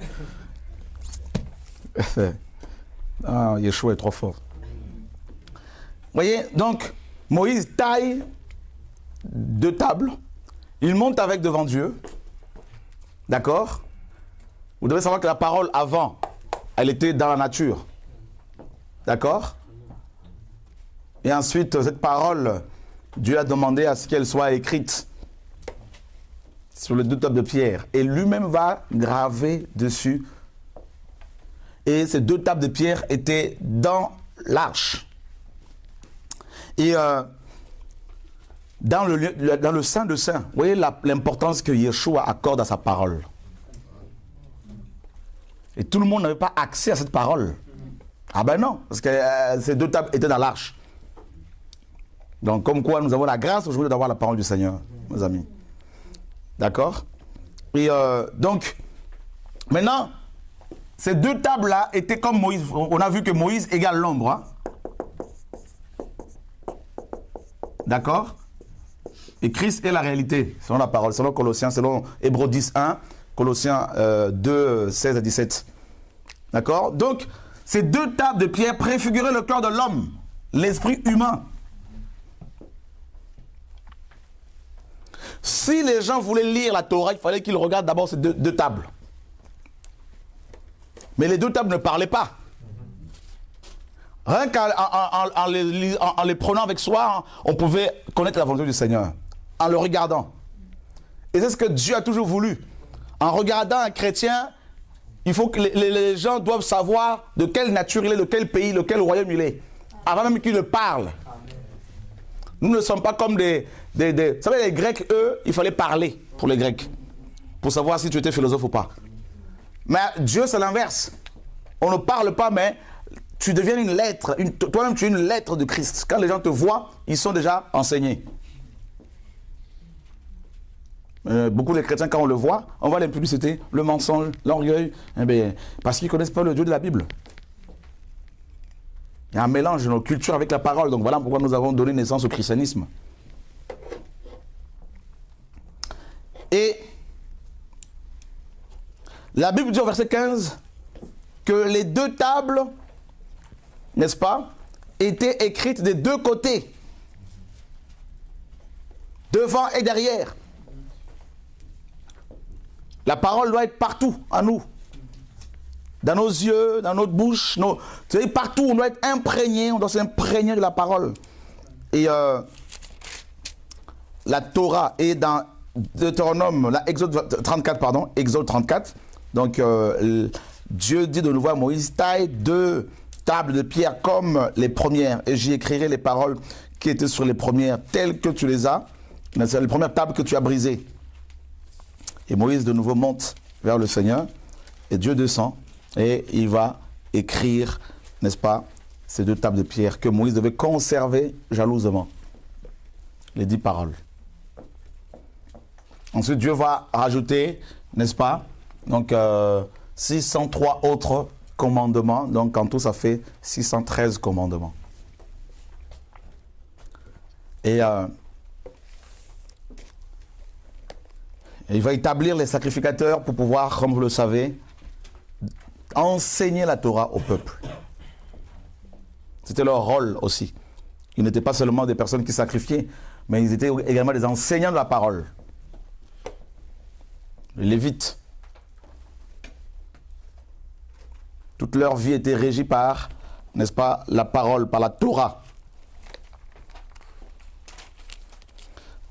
Ah, Yeshua est trop fort. Vous voyez, donc, Moïse taille 2 tables. Il monte avec devant Dieu. D'accord? Vous devez savoir que la parole avant, elle était dans la nature. D'accord? Et ensuite, cette parole, Dieu a demandé à ce qu'elle soit écrite sur les 2 tables de pierre. Et lui-même va graver dessus. Et ces 2 tables de pierre étaient dans l'arche. Et dans le Saint de Saints, vous voyez l'importance que Yeshua accorde à sa parole. Et tout le monde n'avait pas accès à cette parole. Ah ben non, parce que ces 2 tables étaient dans l'arche. Donc comme quoi nous avons la grâce aujourd'hui d'avoir la parole du Seigneur, mes amis. D'accord? Et donc, maintenant, ces 2 tables-là étaient comme Moïse. On a vu que Moïse égale l'ombre. Hein? D'accord? Et Christ est la réalité, selon la parole, selon Colossiens, selon Hébreux 10, 1, Colossiens 2, 16 à 17. D'accord? Donc, ces 2 tables de pierre préfiguraient le cœur de l'homme, l'esprit humain. Si les gens voulaient lire la Torah, il fallait qu'ils regardent d'abord ces deux tables. Mais les 2 tables ne parlaient pas. Rien qu'en les prenant avec soi, on pouvait connaître la volonté du Seigneur. En le regardant. Et c'est ce que Dieu a toujours voulu. En regardant un chrétien, il faut que les gens doivent savoir de quelle nature il est, de quel pays, de quel royaume il est. Avant même qu'il le parle. Nous ne sommes pas comme des... Vous savez, les Grecs, eux, il fallait parler pour les Grecs. Pour savoir si tu étais philosophe ou pas. Mais Dieu, c'est l'inverse. On ne parle pas, mais tu deviens une lettre. Toi-même, tu es une lettre de Christ. Quand les gens te voient, ils sont déjà enseignés. Beaucoup de chrétiens, quand on le voit, on voit l'impudicité, le mensonge, l'orgueil. Eh bien, parce qu'ils ne connaissent pas le Dieu de la Bible. Il y a un mélange de nos cultures avec la parole. Donc voilà pourquoi nous avons donné naissance au christianisme. Et la Bible dit au verset 15 que les 2 tables, n'est-ce pas, étaient écrites des 2 côtés, devant et derrière. La parole doit être partout, en nous. Dans nos yeux, dans notre bouche, partout, on doit être imprégné, on doit s'imprégner de la parole. Et la Torah est dans Deutéronome, Exode 34, pardon, Exode 34. Donc, Dieu dit de nouveau à Moïse, taille 2 tables de pierre comme les premières, et j'y écrirai les paroles qui étaient sur les premières, telles que tu les as. C'est les premières tables que tu as brisées. Et Moïse de nouveau monte vers le Seigneur, et Dieu descend, et il va écrire, n'est-ce pas, ces 2 tables de pierre que Moïse devait conserver jalousement. Les 10 paroles. Ensuite, Dieu va rajouter, n'est-ce pas, donc 603 autres commandements. Donc en tout, ça fait 613 commandements. Et il va établir les sacrificateurs pour pouvoir, comme vous le savez, enseigner la Torah au peuple. C'était leur rôle aussi. Ils n'étaient pas seulement des personnes qui sacrifiaient, mais ils étaient également des enseignants de la parole. Les Lévites. Toute leur vie était régie par, n'est-ce pas, la parole, par la Torah.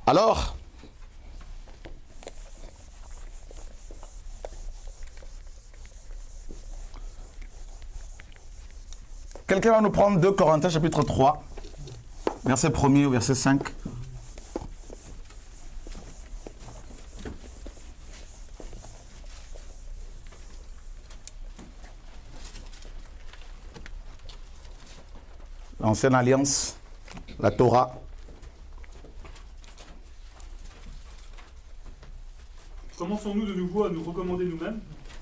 Alors, quelqu'un va nous prendre 2 Corinthiens chapitre 3, verset 1er au verset 5. L'ancienne alliance, la Torah. Commençons-nous de nouveau à nous recommander nous-mêmes,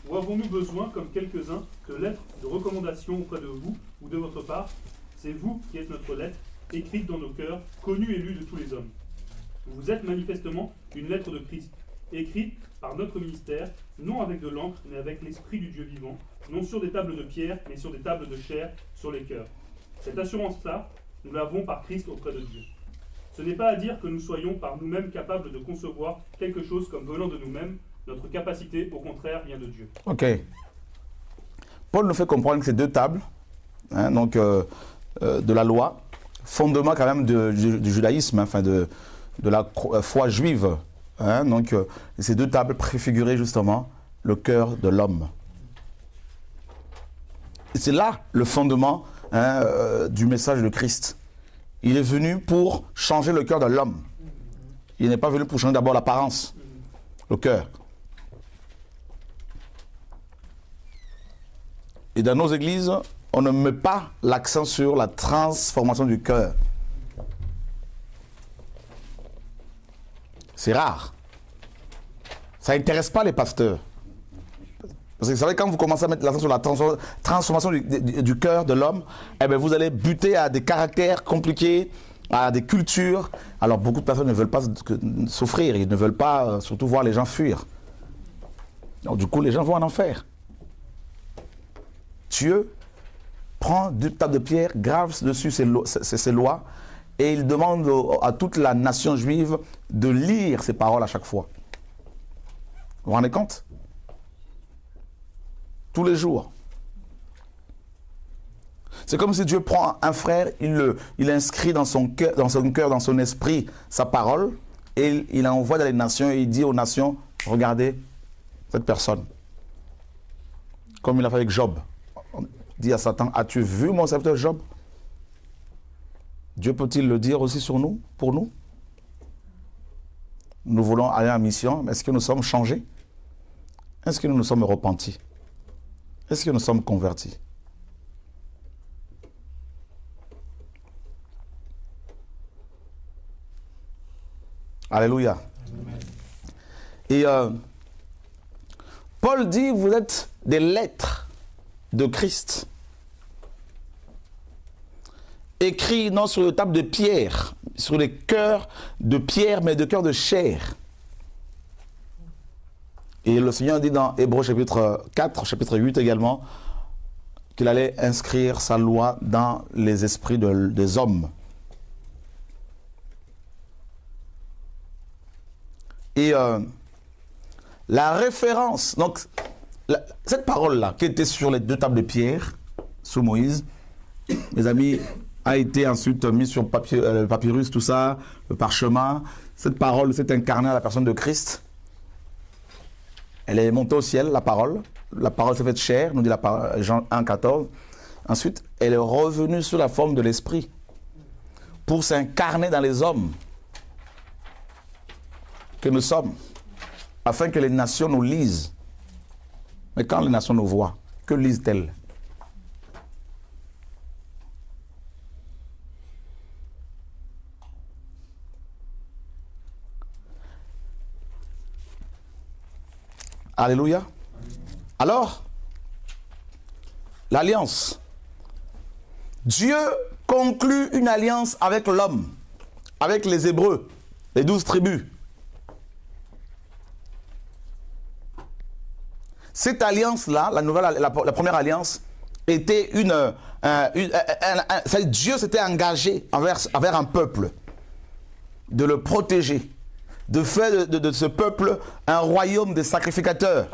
ou avons-nous besoin, comme quelques-uns, de lettres de recommandation auprès de vous ou de votre part? C'est vous qui êtes notre lettre, écrite dans nos cœurs, connue et lue de tous les hommes. Vous êtes manifestement une lettre de Christ, écrite par notre ministère, non avec de l'encre, mais avec l'Esprit du Dieu vivant, non sur des tables de pierre, mais sur des tables de chair, sur les cœurs. Cette assurance-là, nous l'avons par Christ auprès de Dieu. Ce n'est pas à dire que nous soyons par nous-mêmes capables de concevoir quelque chose comme venant de nous-mêmes. Notre capacité, au contraire, vient de Dieu. Ok. Paul nous fait comprendre que ces 2 tables, de la loi, fondement quand même du judaïsme, enfin de la foi juive. Ces 2 tables préfiguraient justement le cœur de l'homme. Et c'est là le fondement du message de Christ. Il est venu pour changer le cœur de l'homme. Il n'est pas venu pour changer d'abord l'apparence, le cœur. Et dans nos églises, on ne met pas l'accent sur la transformation du cœur. C'est rare. Ça n'intéresse pas les pasteurs. Parce que vous savez, quand vous commencez à mettre l'accent sur la transformation du cœur de l'homme, eh bien, vous allez buter à des caractères compliqués, à des cultures. Alors beaucoup de personnes ne veulent pas souffrir, ils ne veulent pas surtout voir les gens fuir. Donc du coup, les gens vont en enfer. Dieu prend 2 tables de pierre, grave dessus ces lois, et il demande à toute la nation juive de lire ces paroles à chaque fois. Vous vous rendez compte? Tous les jours. C'est comme si Dieu prend un frère, il inscrit dans son cœur, dans son esprit, sa parole, et il envoie dans les nations, et il dit aux nations, regardez cette personne. Comme il a fait avec Job. On dit à Satan, as-tu vu mon serviteur Job? Dieu peut-il le dire aussi sur nous, pour nous? Nous voulons aller en mission, mais est-ce que nous sommes changés? Est-ce que nous nous sommes repentis? Est-ce que nous sommes convertis? Alléluia. Amen. Et Paul dit, vous êtes des lettres de Christ, écrites non sur les tables de pierre, sur les cœurs de pierre, mais de cœurs de chair. Et le Seigneur dit dans Hébreux chapitre 4, chapitre 8 également, qu'il allait inscrire sa loi dans les esprits des hommes. Et la référence. Donc, cette parole-là, qui était sur les 2 tables de pierre, sous Moïse, mes amis, a été ensuite mise sur papier, le papyrus, tout ça, le parchemin. Cette parole s'est incarnée à la personne de Christ. Elle est montée au ciel, la parole. La parole s'est faite chair, nous dit Jean 1, 14. Ensuite, elle est revenue sous la forme de l'esprit pour s'incarner dans les hommes que nous sommes, afin que les nations nous lisent. Mais quand les nations nous voient, que lisent-elles? Alléluia. Alors, l'alliance. Dieu conclut une alliance avec l'homme, avec les Hébreux, les 12 tribus. Cette alliance-là, la première alliance, était Dieu s'était engagé envers un peuple, de le protéger, de faire de ce peuple un royaume de sacrificateurs.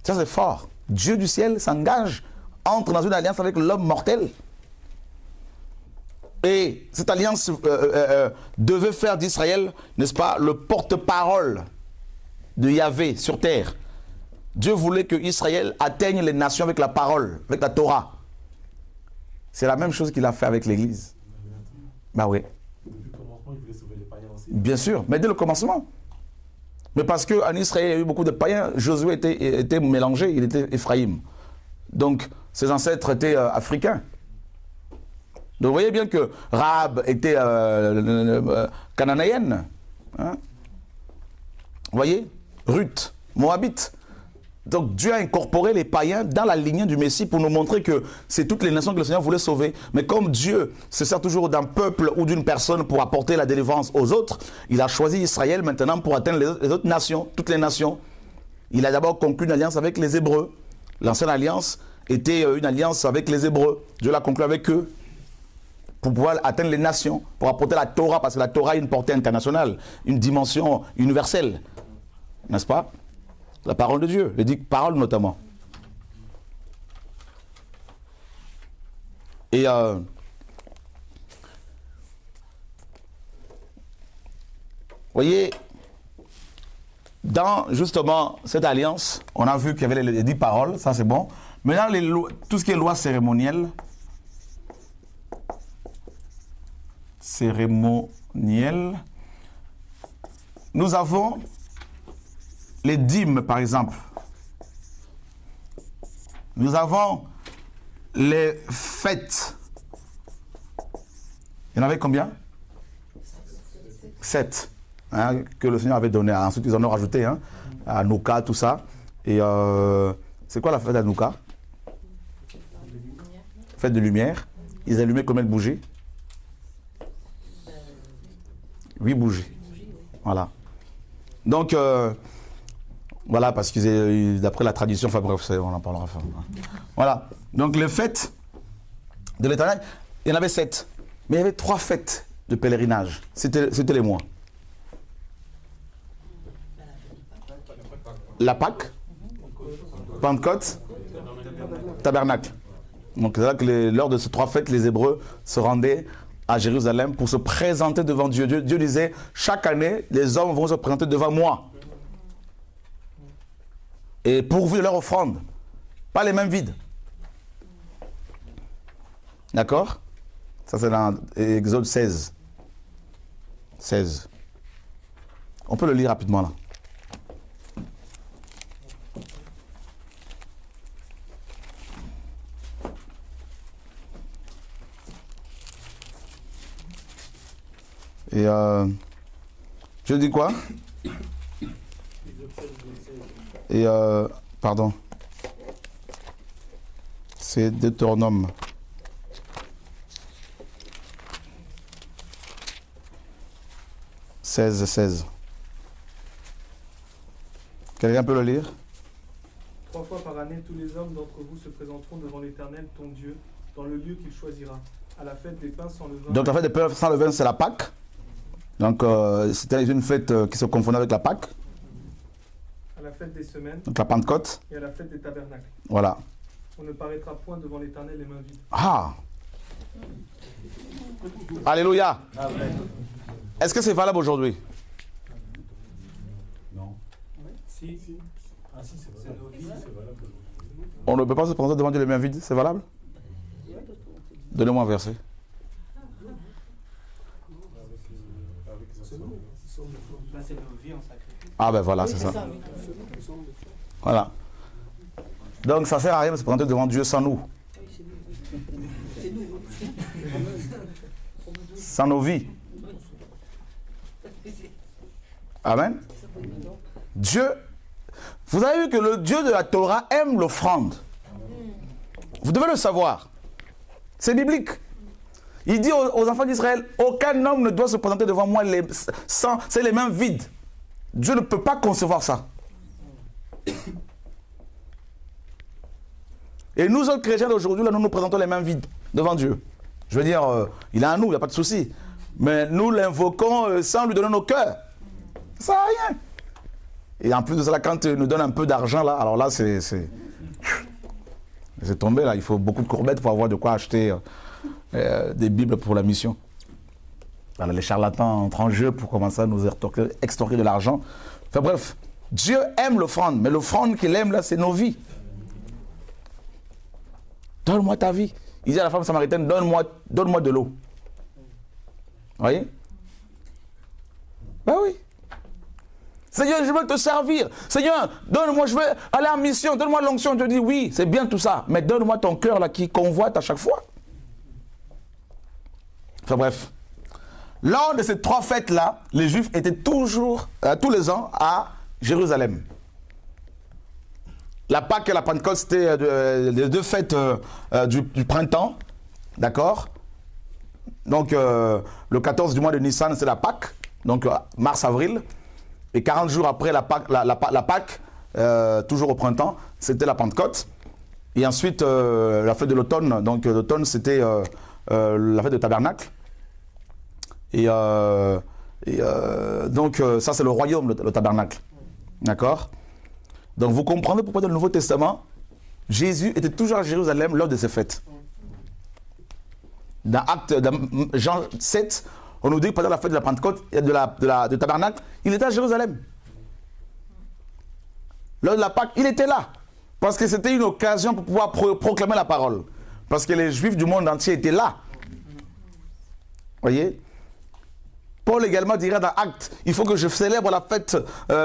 Ça c'est fort. Dieu du ciel s'engage, entre dans une alliance avec l'homme mortel. Et cette alliance devait faire d'Israël, n'est-ce pas, le porte-parole de Yahvé sur terre. Dieu voulait que Israël atteigne les nations avec la parole, avec la Torah. C'est la même chose qu'il a fait avec l'Église. Bah oui. Depuis le commencement, il voulait sauver les païens aussi. Bien sûr, mais dès le commencement. Mais parce qu'en Israël, il y a eu beaucoup de païens, Josué était mélangé, il était Ephraïm. Donc, ses ancêtres étaient africains. Donc, vous voyez bien que Rahab était cananéenne. Hein? Vous voyez? Ruth, Moabite. Donc Dieu a incorporé les païens dans la lignée du Messie pour nous montrer que c'est toutes les nations que le Seigneur voulait sauver. Mais comme Dieu se sert toujours d'un peuple ou d'une personne pour apporter la délivrance aux autres, il a choisi Israël maintenant pour atteindre les autres nations, toutes les nations. Il a d'abord conclu une alliance avec les Hébreux. L'ancienne alliance était une alliance avec les Hébreux. Dieu l'a conclu avec eux pour pouvoir atteindre les nations, pour apporter la Torah, parce que la Torah a une portée internationale, une dimension universelle. N'est-ce pas? La parole de Dieu, les 10 paroles notamment. Et vous voyez, dans justement cette alliance, on a vu qu'il y avait les 10 paroles, ça c'est bon. Maintenant, tout ce qui est loi cérémonielle, nous avons les dîmes, par exemple. Nous avons les fêtes. Il y en avait combien? 7. Hein, que le Seigneur avait donné. Ensuite, ils en ont rajouté. Hein, à Nouka, tout ça. Et c'est quoi la fête à Nouka? Fête de lumière. Ils allumaient combien de bougies? 8 bougies. Voilà. Donc, voilà, parce que d'après la tradition, enfin bref, on en parlera. Enfin, voilà. Donc les fêtes de l'Éternel, il y en avait 7. Mais il y avait 3 fêtes de pèlerinage. C'était les mois. La Pâque, Pentecôte, Tabernacle. Donc c'est là que lors de ces 3 fêtes, les Hébreux se rendaient à Jérusalem pour se présenter devant Dieu. Dieu disait, chaque année, les hommes vont se présenter devant moi. Et pourvu de leur offrande. Pas les mêmes vides. D'accord? Ça c'est dans Exode 16. 16. On peut le lire rapidement là. Et je dis quoi? Et pardon. C'est Deutéronome. « 16. Quelqu'un peut le lire? 3 fois par année, tous les hommes d'entre vous se présenteront devant l'Éternel, ton Dieu, dans le lieu qu'il choisira, à la fête des pains sans levain. Donc la fête des pains sans levain, c'est la Pâque. Donc c'était une fête qui se confondait avec la Pâque. fête des semaines Donc la Pentecôte. et à la fête des tabernacles. Voilà. On ne paraîtra point devant l'Éternel les mains vides. Ah. Alléluia. Est-ce que c'est valable aujourd'hui? Si. Ah si, c'est valable. On ne peut pas se présenter devant Dieu les mains vides, c'est valable? Donnez-moi un verset. Là, c'est nos vies en sacrifice. Ah ben voilà, c'est ça. Voilà. Donc ça sert à rien de se présenter devant Dieu sans nous. Sans nos vies. Amen. Dieu, vous avez vu que le Dieu de la Torah aime l'offrande. Vous devez le savoir. C'est biblique. Il dit aux enfants d'Israël, aucun homme ne doit se présenter devant moi sans les mains vides. Dieu ne peut pas concevoir ça. Et nous autres chrétiens d'aujourd'hui, là, nous nous présentons les mains vides devant Dieu. Je veux dire, il est à nous, il n'y a pas de souci. Mais nous l'invoquons sans lui donner nos cœurs. Ça sert à rien. Et en plus de ça, quand il nous donne un peu d'argent, là, alors là, c'est tombé, là. Il faut beaucoup de courbettes pour avoir de quoi acheter des Bibles pour la mission. Alors, les charlatans entrent en jeu pour commencer à nous extorquer de l'argent. Enfin bref, Dieu aime l'offrande, mais l'offrande qu'il aime, là, c'est nos vies. Donne-moi ta vie. Il dit à la femme samaritaine, donne-moi de l'eau. Vous voyez? Ben oui. Seigneur, je veux te servir. Seigneur, donne-moi, je veux aller en mission. Donne-moi l'onction. Dieu dit, oui, c'est bien tout ça. Mais donne-moi ton cœur là qui convoite à chaque fois. Enfin bref. Lors de ces 3 fêtes-là, les Juifs étaient toujours, tous les ans, à Jérusalem. La Pâque et la Pentecôte, c'était les 2 fêtes du printemps. D'accord? Donc, le 14 du mois de Nissan, c'est la Pâque. Donc, mars-avril. Et 40 jours après la Pâque, toujours au printemps, c'était la Pentecôte. Et ensuite, la fête de l'automne. Donc, l'automne, c'était la fête de Tabernacle. Et donc, ça, c'est le royaume, le Tabernacle. D'accord? Donc, vous comprenez pourquoi dans le Nouveau Testament, Jésus était toujours à Jérusalem lors de ces fêtes. Dans Jean 7, on nous dit que pendant la fête de la Pentecôte et de Tabernacle, il était à Jérusalem. Lors de la Pâque, il était là. Parce que c'était une occasion pour pouvoir proclamer la parole. Parce que les Juifs du monde entier étaient là. Voyez? Paul également dirait dans Actes, il faut que je célèbre la fête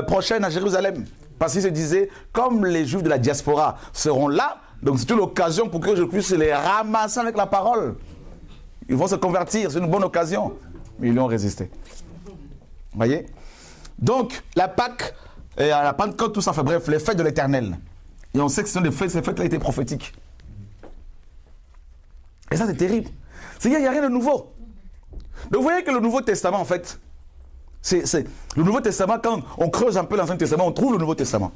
prochaine à Jérusalem. Parce qu'il se disait, comme les Juifs de la diaspora seront là, donc c'est une occasion pour que je puisse les ramasser avec la parole. Ils vont se convertir, c'est une bonne occasion. Mais ils lui ont résisté. Voyez? Donc, la Pâque, et la Pentecôte, tout ça, fait bref, les fêtes de l'Éternel. Et on sait que ces fêtes-là étaient prophétiques. Et ça, c'est terrible. C'est-à-dire, il n'y a rien de nouveau. Donc, vous voyez que le Nouveau Testament, en fait, le Nouveau Testament, quand on creuse un peu l'Ancien Testament, on trouve le Nouveau Testament.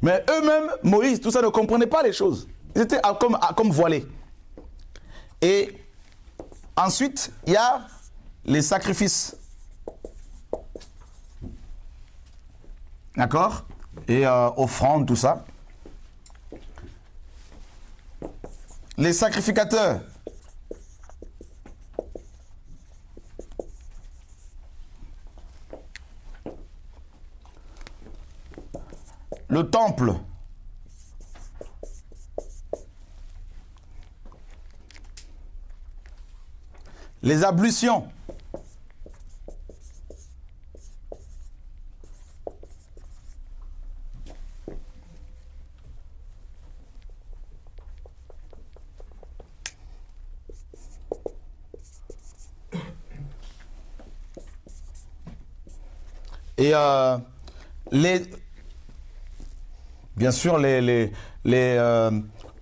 Mais eux-mêmes, Moïse, tout ça, ne comprenaient pas les choses. Ils étaient comme voilés. Et ensuite, il y a les sacrifices. D'accord? Et offrandes, tout ça. Les sacrificateurs. Le temple. Les ablutions. Et bien sûr,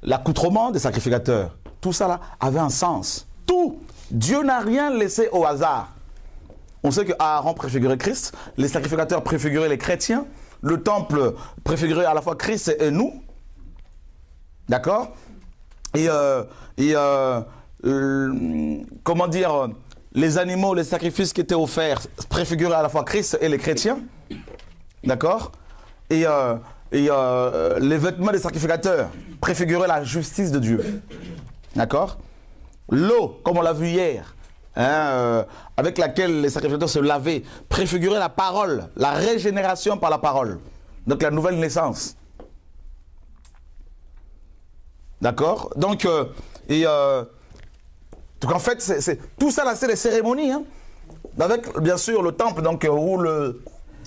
l'accoutrement des sacrificateurs. Tout ça là avait un sens. Tout. Dieu n'a rien laissé au hasard. On sait que Aaron préfigurait Christ, les sacrificateurs préfiguraient les chrétiens, le temple préfigurait à la fois Christ et nous. D'accord? Et comment dire, les animaux, les sacrifices qui étaient offerts préfiguraient à la fois Christ et les chrétiens. D'accord? Et les vêtements des sacrificateurs préfiguraient la justice de Dieu. D'accord? L'eau, comme on l'a vu hier, avec laquelle les sacrificateurs se lavaient, préfigurait la parole, la régénération par la parole. Donc la nouvelle naissance. D'accord? Donc en fait, tout ça là, c'est des cérémonies. Hein? Avec bien sûr le temple, donc, ou le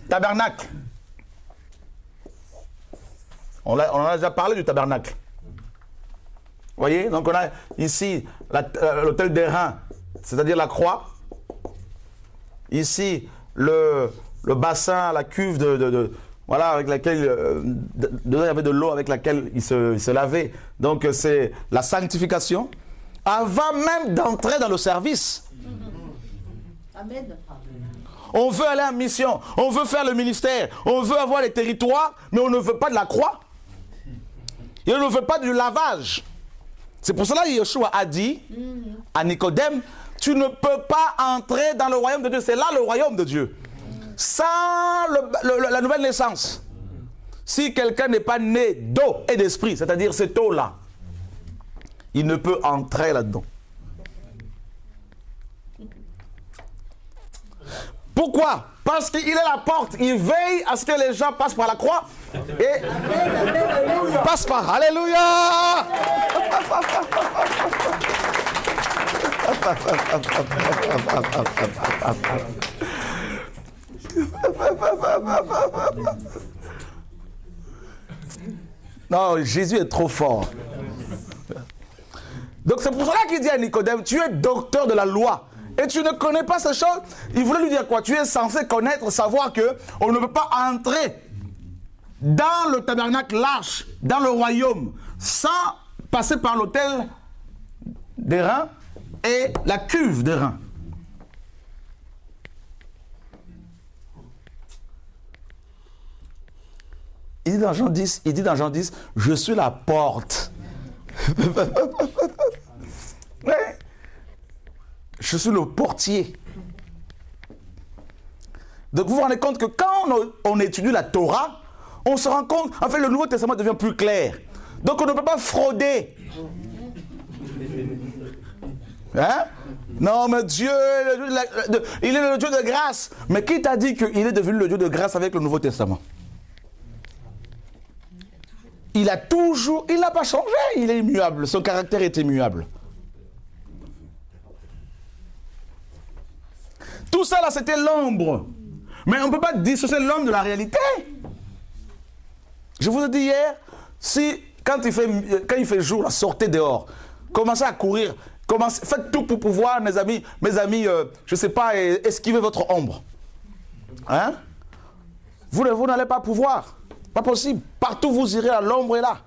tabernacle. On en a déjà parlé du tabernacle. Vous voyez? Donc on a ici l'autel d'airain, c'est-à-dire la croix. Ici, le bassin, la cuve voilà, avec laquelle dedans il y avait de l'eau avec laquelle il se lavait. Donc c'est la sanctification. Avant même d'entrer dans le service. Amen. On veut aller en mission, on veut faire le ministère, on veut avoir les territoires, mais on ne veut pas de la croix. Et on ne veut pas du lavage. C'est pour cela que Yeshua a dit à Nicodème, tu ne peux pas entrer dans le royaume de Dieu. C'est là le royaume de Dieu. Sans la nouvelle naissance. Si quelqu'un n'est pas né d'eau et d'esprit, c'est-à-dire cette eau-là, il ne peut entrer là-dedans. Pourquoi? Parce qu'il est la porte. Il veille à ce que les gens passent par la croix et passent par. Alléluia! Non, Jésus est trop fort. Donc c'est pour cela qu'il dit à Nicodème, tu es docteur de la loi et tu ne connais pas ces choses. Il voulait lui dire quoi? Tu es censé connaître, savoir que on ne peut pas entrer dans le tabernacle l'arche, dans le royaume, sans passer par l'autel d'airain et la cuve d'airain. Il dit dans Jean 10, je suis la porte. Ouais. Je suis le portier. Donc vous vous rendez compte que quand on étudie la Torah, on se rend compte, en fait le Nouveau Testament devient plus clair. Donc on ne peut pas frauder. Hein? Non mais Dieu, il est le Dieu de grâce. Mais qui t'a dit qu'il est devenu le Dieu de grâce avec le Nouveau Testament? Il a toujours, il n'a pas changé, il est immuable, son caractère est immuable. Tout ça là, c'était l'ombre. Mais on ne peut pas dissocier l'homme de la réalité. Je vous ai dit hier, quand il fait jour, là, sortez dehors, commencez à courir, faites tout pour pouvoir, mes amis, je ne sais pas, esquiver votre ombre. Hein? Vous n'allez pas pouvoir. Pas possible. Partout vous irez, à l'ombre est là.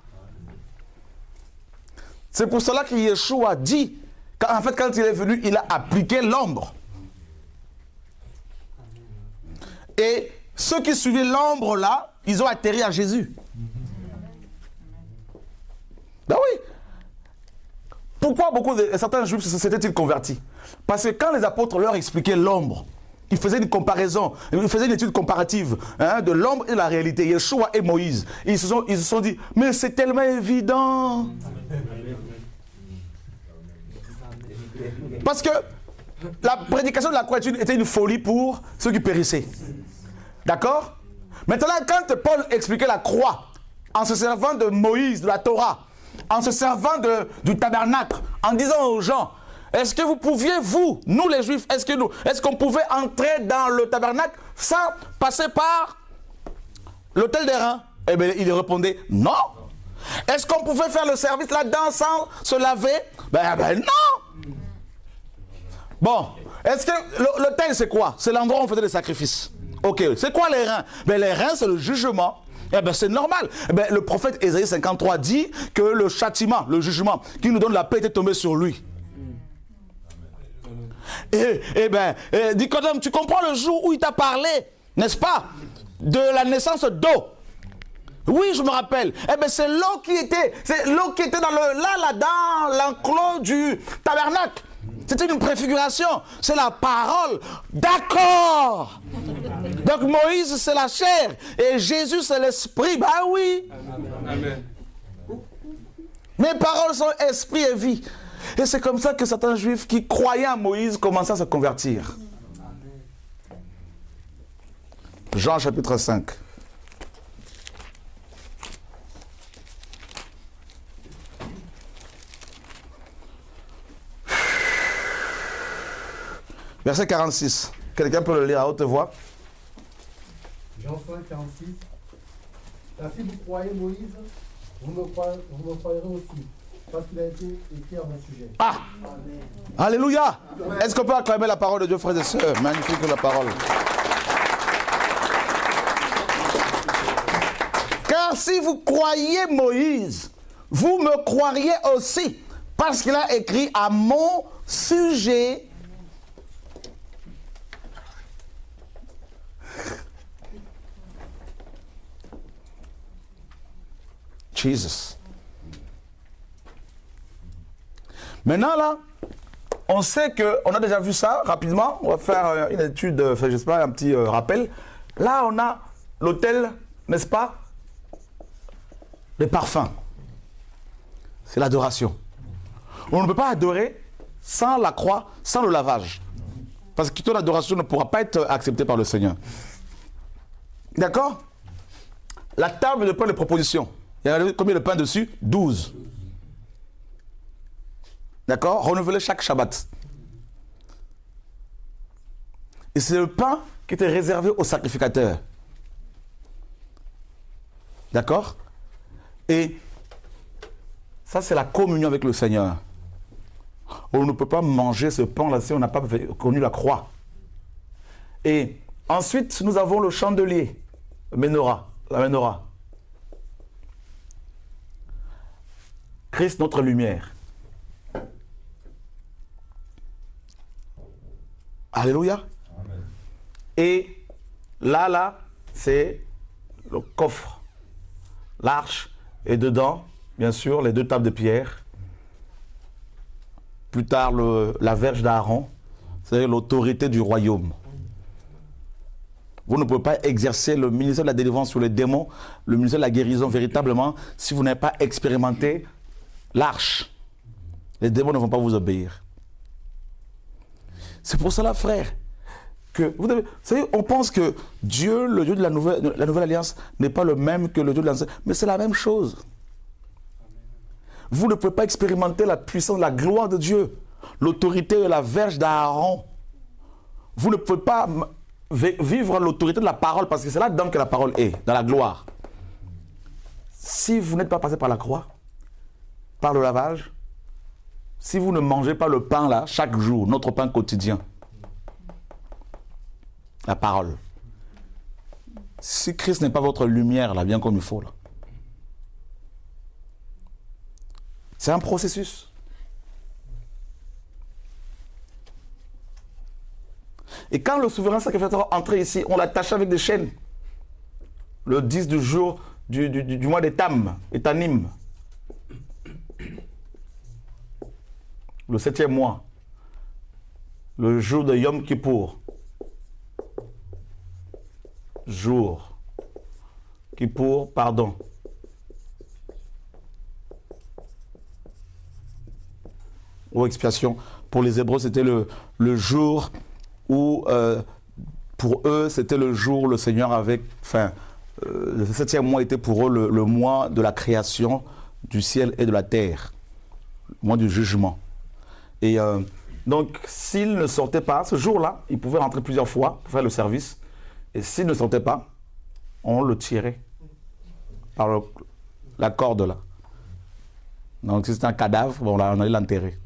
C'est pour cela que Yeshua dit, en fait quand il est venu, il a appliqué l'ombre. Et ceux qui suivaient l'ombre là, ils ont atterri à Jésus. Ben oui. Pourquoi certains juifs s'étaient-ils convertis? Parce que quand les apôtres leur expliquaient l'ombre, ils faisaient une comparaison, ils faisaient une étude comparative de l'ombre et de la réalité. Yeshua et Moïse. Et ils se sont dit, mais c'est tellement évident. Parce que la prédication de la croix était une folie pour ceux qui périssaient. D'accord? Maintenant, quand Paul expliquait la croix, en se servant de Moïse, de la Torah, en se servant du tabernacle, en disant aux gens, est-ce que vous pouviez, vous, nous les Juifs, est-ce qu'on pouvait entrer dans le tabernacle sans passer par l'autel d'airain? Eh bien, il répondait, non. Est-ce qu'on pouvait faire le service là-dedans sans se laver? Ben non. Bon, est-ce que l'autel c'est quoi? C'est l'endroit où on faisait les sacrifices. Ok, c'est quoi les reins? Ben les reins c'est le jugement. Eh bien, c'est normal. Eh bien, le prophète Ésaïe 53 dit que le châtiment, le jugement qui nous donne la paix était tombé sur lui. Eh bien, Nicodème, tu comprends le jour où il t'a parlé, n'est-ce pas, de la naissance d'eau? Oui, je me rappelle. Eh bien, c'est l'eau qui était dans dans l'enclos du tabernacle. C'était une préfiguration. C'est la parole. D'accord. Donc Moïse, c'est la chair. Et Jésus, c'est l'esprit. Bah oui. Amen. Mes paroles sont esprit et vie. Et c'est comme ça que certains juifs qui croyaient en Moïse commençaient à se convertir. Jean chapitre 5. Verset 46. Quelqu'un peut le lire à haute voix? Jean 5, 46. Car si vous croyez Moïse, vous me croirez aussi, parce qu'il a été écrit à mon sujet. Ah! Alléluia! Est-ce qu'on peut acclamer la parole de Dieu, frères et sœurs? Magnifique la parole. Car si vous croyez Moïse, vous me croiriez aussi, parce qu'il a écrit à mon sujet. Jesus. Maintenant là, on sait que, on a déjà vu ça rapidement, on va faire une étude, je sais pas, un petit rappel. Là, on a l'autel, n'est-ce pas, des parfums. C'est l'adoration. On ne peut pas adorer sans la croix, sans le lavage. Parce que toute adoration ne pourra pas être acceptée par le Seigneur. D'accord? La table de pain de proposition. Il y a combien de pain dessus? 12. D'accord? Renouvelé chaque Shabbat. Et c'est le pain qui était réservé aux sacrificateurs. D'accord? Et ça, c'est la communion avec le Seigneur. On ne peut pas manger ce pain-là si on n'a pas connu la croix. Et ensuite, nous avons le chandelier, la menorah. Christ, notre lumière. Alléluia. Amen. Et là, c'est le coffre, l'arche, et dedans, bien sûr, les 2 tables de pierre. Plus tard, la verge d'Aaron, c'est l'autorité du royaume. Vous ne pouvez pas exercer le ministère de la délivrance sur les démons, le ministère de la guérison véritablement, si vous n'avez pas expérimenté l'arche. Les démons ne vont pas vous obéir. C'est pour cela, frère, que vous savez, on pense que Dieu, le Dieu de la nouvelle alliance, n'est pas le même que le Dieu de l'ancienne, mais c'est la même chose. Vous ne pouvez pas expérimenter la puissance, la gloire de Dieu, l'autorité de la verge d'Aaron. Vous ne pouvez pas vivre l'autorité de la parole, parce que c'est là-dedans que la parole est, dans la gloire. Si vous n'êtes pas passé par la croix, par le lavage, si vous ne mangez pas le pain là, chaque jour, notre pain quotidien, la parole. Si Christ n'est pas votre lumière là, bien comme il faut là. C'est un processus. Et quand le souverain sacrificateur entrait ici, on l'attachait avec des chaînes. Le 10 du jour du mois d'Étanim. Le 7e mois. Le jour de Yom Kippour. Kippour, pardon. Ou expiation. Pour les Hébreux, c'était le jour où, pour eux, c'était le jour où le Seigneur avait, le 7e mois était pour eux le mois de la création du ciel et de la terre. Le mois du jugement. Et donc, s'il ne sortait pas, ce jour-là, il pouvait rentrer plusieurs fois pour faire le service. Et s'il ne sortait pas, on le tirait par la corde là. Donc, si c'était un cadavre, bon, là, on allait l'enterrer.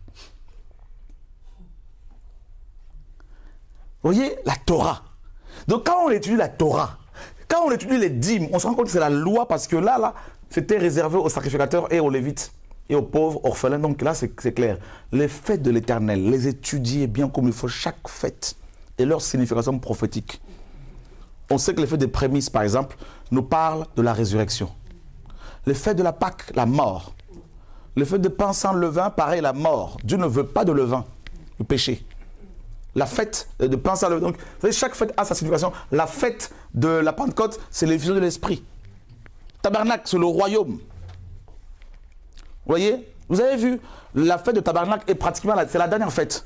Vous voyez, la Torah. Donc, quand on étudie la Torah, quand on étudie les dîmes, on se rend compte que c'est la loi parce que là, c'était réservé aux sacrificateurs et aux lévites. Et aux pauvres orphelins, donc là c'est clair. Les fêtes de l'Éternel, les étudier bien comme il faut, chaque fête, et leur signification prophétique. On sait que les fêtes des prémices, par exemple, nous parlent de la résurrection. Les fêtes de la Pâque, la mort. Les fêtes de pain sans levain, pareil, la mort. Dieu ne veut pas de levain. le péché. La fête de penser à le... Donc, vous savez, chaque fête a sa signification. La fête de la Pentecôte, c'est l'effusion de l'Esprit. Tabernacle, c'est le royaume. Vous voyez? Vous avez vu, la fête de Tabernacle est pratiquement, c'est la dernière fête.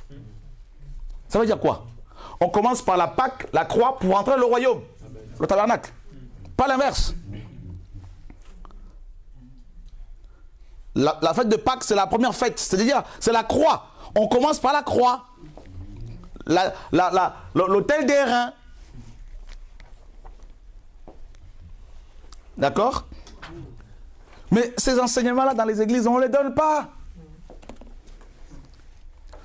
Ça veut dire quoi? On commence par la Pâque, la croix, pour entrer dans le royaume. Le Tabernacle. Pas l'inverse. La fête de Pâques, c'est la première fête. C'est-à-dire, c'est la croix. On commence par la croix. L'autel des reins. D'accord? Mais ces enseignements-là dans les églises, on ne les donne pas.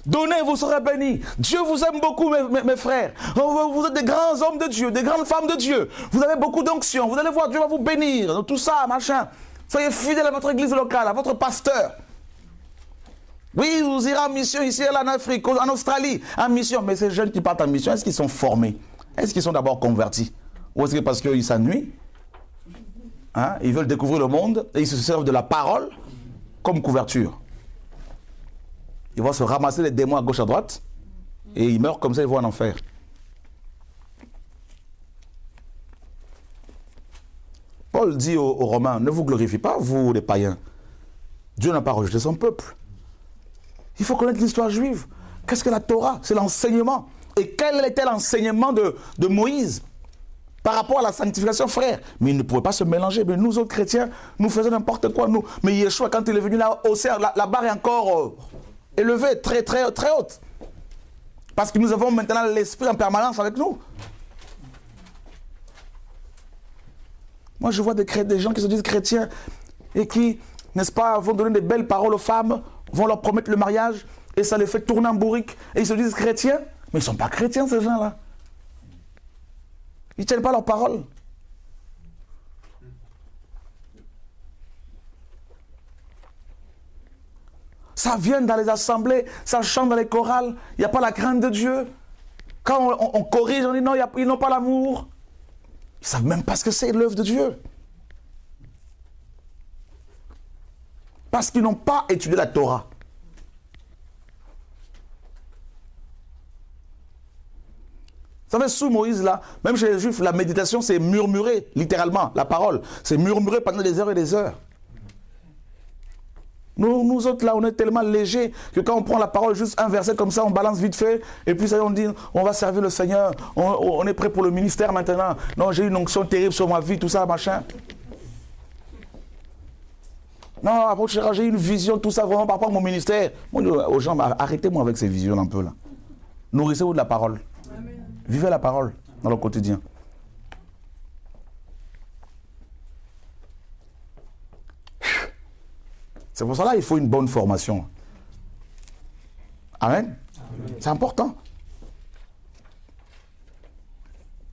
Donnez, vous serez bénis. Dieu vous aime beaucoup, mes frères. Vous êtes des grands hommes de Dieu, des grandes femmes de Dieu. Vous avez beaucoup d'onction. Vous allez voir, Dieu va vous bénir. Donc, tout ça, machin. Soyez fidèles à votre église locale, à votre pasteur. Oui, vous irez en mission ici, là, en Afrique, en Australie, en mission. Mais ces jeunes qui partent en mission, est-ce qu'ils sont formés? Est-ce qu'ils sont d'abord convertis? Ou est-ce que parce qu'ils s'ennuient? Hein? Ils veulent découvrir le monde et ils se servent de la parole comme couverture. Ils vont se ramasser les démons à gauche à droite et ils meurent comme ça, ils vont en enfer. Paul dit aux Romains, ne vous glorifiez pas, vous les païens. Dieu n'a pas rejeté son peuple. Il faut connaître l'histoire juive. Qu'est-ce que la Torah? C'est l'enseignement. Et quel était l'enseignement de Moïse par rapport à la sanctification, frère? Mais ils ne pouvaient pas se mélanger. Mais nous autres chrétiens, nous faisions n'importe quoi. Nous. Mais Yeshua, quand il est venu là, la barre est encore élevée, très, très, très haute. Parce que nous avons maintenant l'Esprit en permanence avec nous. Moi, je vois des gens qui se disent chrétiens et qui, n'est-ce pas, vont donner des belles paroles aux femmes, vont leur promettre le mariage et ça les fait tourner en bourrique. Et ils se disent chrétiens, mais ils ne sont pas chrétiens, ces gens-là. Ils ne tiennent pas leurs paroles. Ça vient dans les assemblées, ça chante dans les chorales, il n'y a pas la crainte de Dieu. Quand on corrige, on dit non, ils n'ont pas l'amour. Ils ne savent même pas ce que c'est l'œuvre de Dieu. Parce qu'ils n'ont pas étudié la Torah. Vous savez, sous Moïse, là, même chez les Juifs, la méditation, c'est murmurer, littéralement, la parole. C'est murmurer pendant des heures et des heures. Nous autres, là, on est tellement légers que quand on prend la parole, juste un verset comme ça, on balance vite fait, et puis ça, on dit, on va servir le Seigneur, on est prêt pour le ministère maintenant. Non, j'ai une onction terrible sur ma vie, tout ça, machin. Non, après, j'ai une vision, tout ça, vraiment, par rapport à mon ministère. Moi, aux gens, arrêtez-moi avec ces visions un peu, là. Nourrissez-vous de la parole. Amen. Vivez la parole dans le quotidien. C'est pour cela qu'il faut une bonne formation. Amen. C'est important.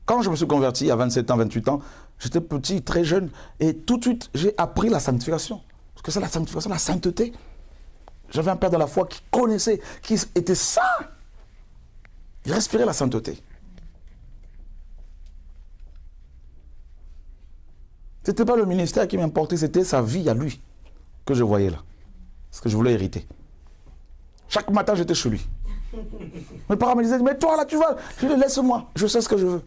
Quand je me suis converti à 27 ans, 28 ans, j'étais petit, très jeune, et tout de suite, j'ai appris la sanctification. Parce que c'est la sanctification, la sainteté. J'avais un père de la foi qui connaissait, qui était saint. Il respirait la sainteté. Ce n'était pas le ministère qui m'importait, c'était sa vie à lui que je voyais là. Ce que je voulais hériter. Chaque matin, j'étais chez lui. Mes parents me disaient, mais toi là, tu vas. Je dis, laisse-moi, je sais ce que je veux.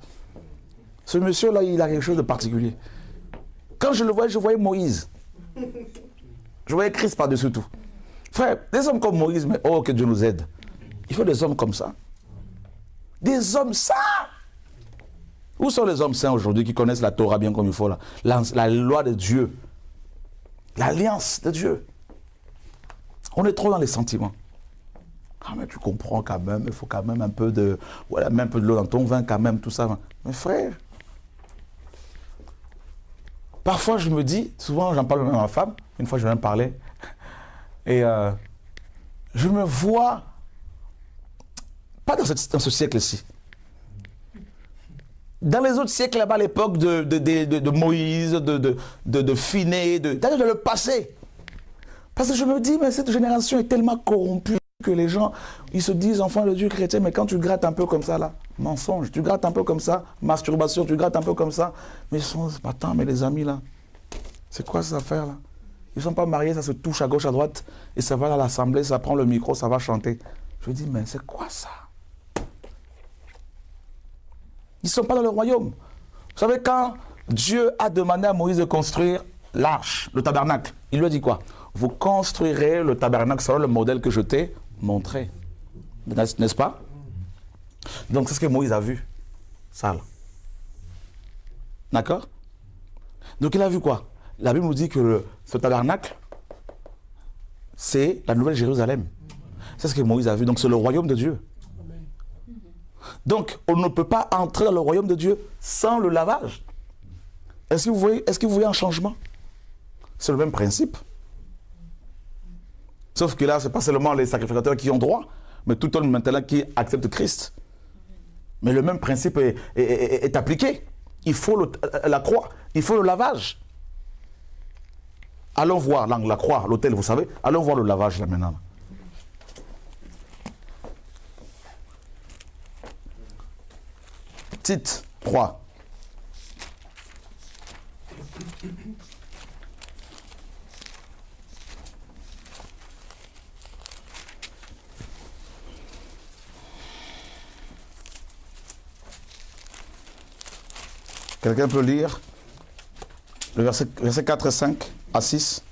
Ce monsieur-là, il a quelque chose de particulier. Quand je le voyais, je voyais Moïse. Je voyais Christ par-dessus tout. Frère, des hommes comme Moïse, mais oh, que Dieu nous aide. Il faut des hommes comme ça. Des hommes saints. Où sont les hommes saints aujourd'hui qui connaissent la Torah bien comme il faut là? La loi de Dieu. L'alliance de Dieu. On est trop dans les sentiments. Ah mais tu comprends quand même, il faut quand même un peu de... Voilà, même un peu de l'eau dans ton vin quand même, tout ça. Mais frère, parfois je me dis, souvent j'en parle même à ma femme, une fois je viens de parler, et je me vois, pas dans ce siècle-ci, dans les autres siècles là-bas, à l'époque de Moïse, de Finé, d'ailleurs de le passé. Parce que je me dis, mais cette génération est tellement corrompue que les gens, ils se disent, enfant de Dieu chrétien, mais quand tu grattes un peu comme ça là, mensonge, tu grattes un peu comme ça, masturbation, tu grattes un peu comme ça, mais ils sont, attends, mais les amis là, c'est quoi cette affaire là? Ils ne sont pas mariés, ça se touche à gauche, à droite, et ça va à l'assemblée, ça prend le micro, ça va chanter. Je dis, mais c'est quoi ça? Ils ne sont pas dans le royaume. Vous savez, quand Dieu a demandé à Moïse de construire l'arche, le tabernacle, il lui a dit quoi? Vous construirez le tabernacle selon le modèle que je t'ai montré. N'est-ce pas? Donc c'est ce que Moïse a vu. Ça là. D'accord? Donc il a vu quoi? La Bible nous dit que ce tabernacle, c'est la nouvelle Jérusalem. C'est ce que Moïse a vu. Donc c'est le royaume de Dieu. Donc on ne peut pas entrer dans le royaume de Dieu sans le lavage. Est-ce que vous voyez un changement? C'est le même principe. Sauf que là, ce n'est pas seulement les sacrificateurs qui ont droit, mais tout le monde maintenant qui accepte Christ. Mais le même principe est appliqué. Il faut la croix, il faut le lavage. Allons voir la croix, l'autel, vous savez. Allons voir le lavage là maintenant. Tite 3. Quelqu'un peut lire le verset 4 et 5 à 6.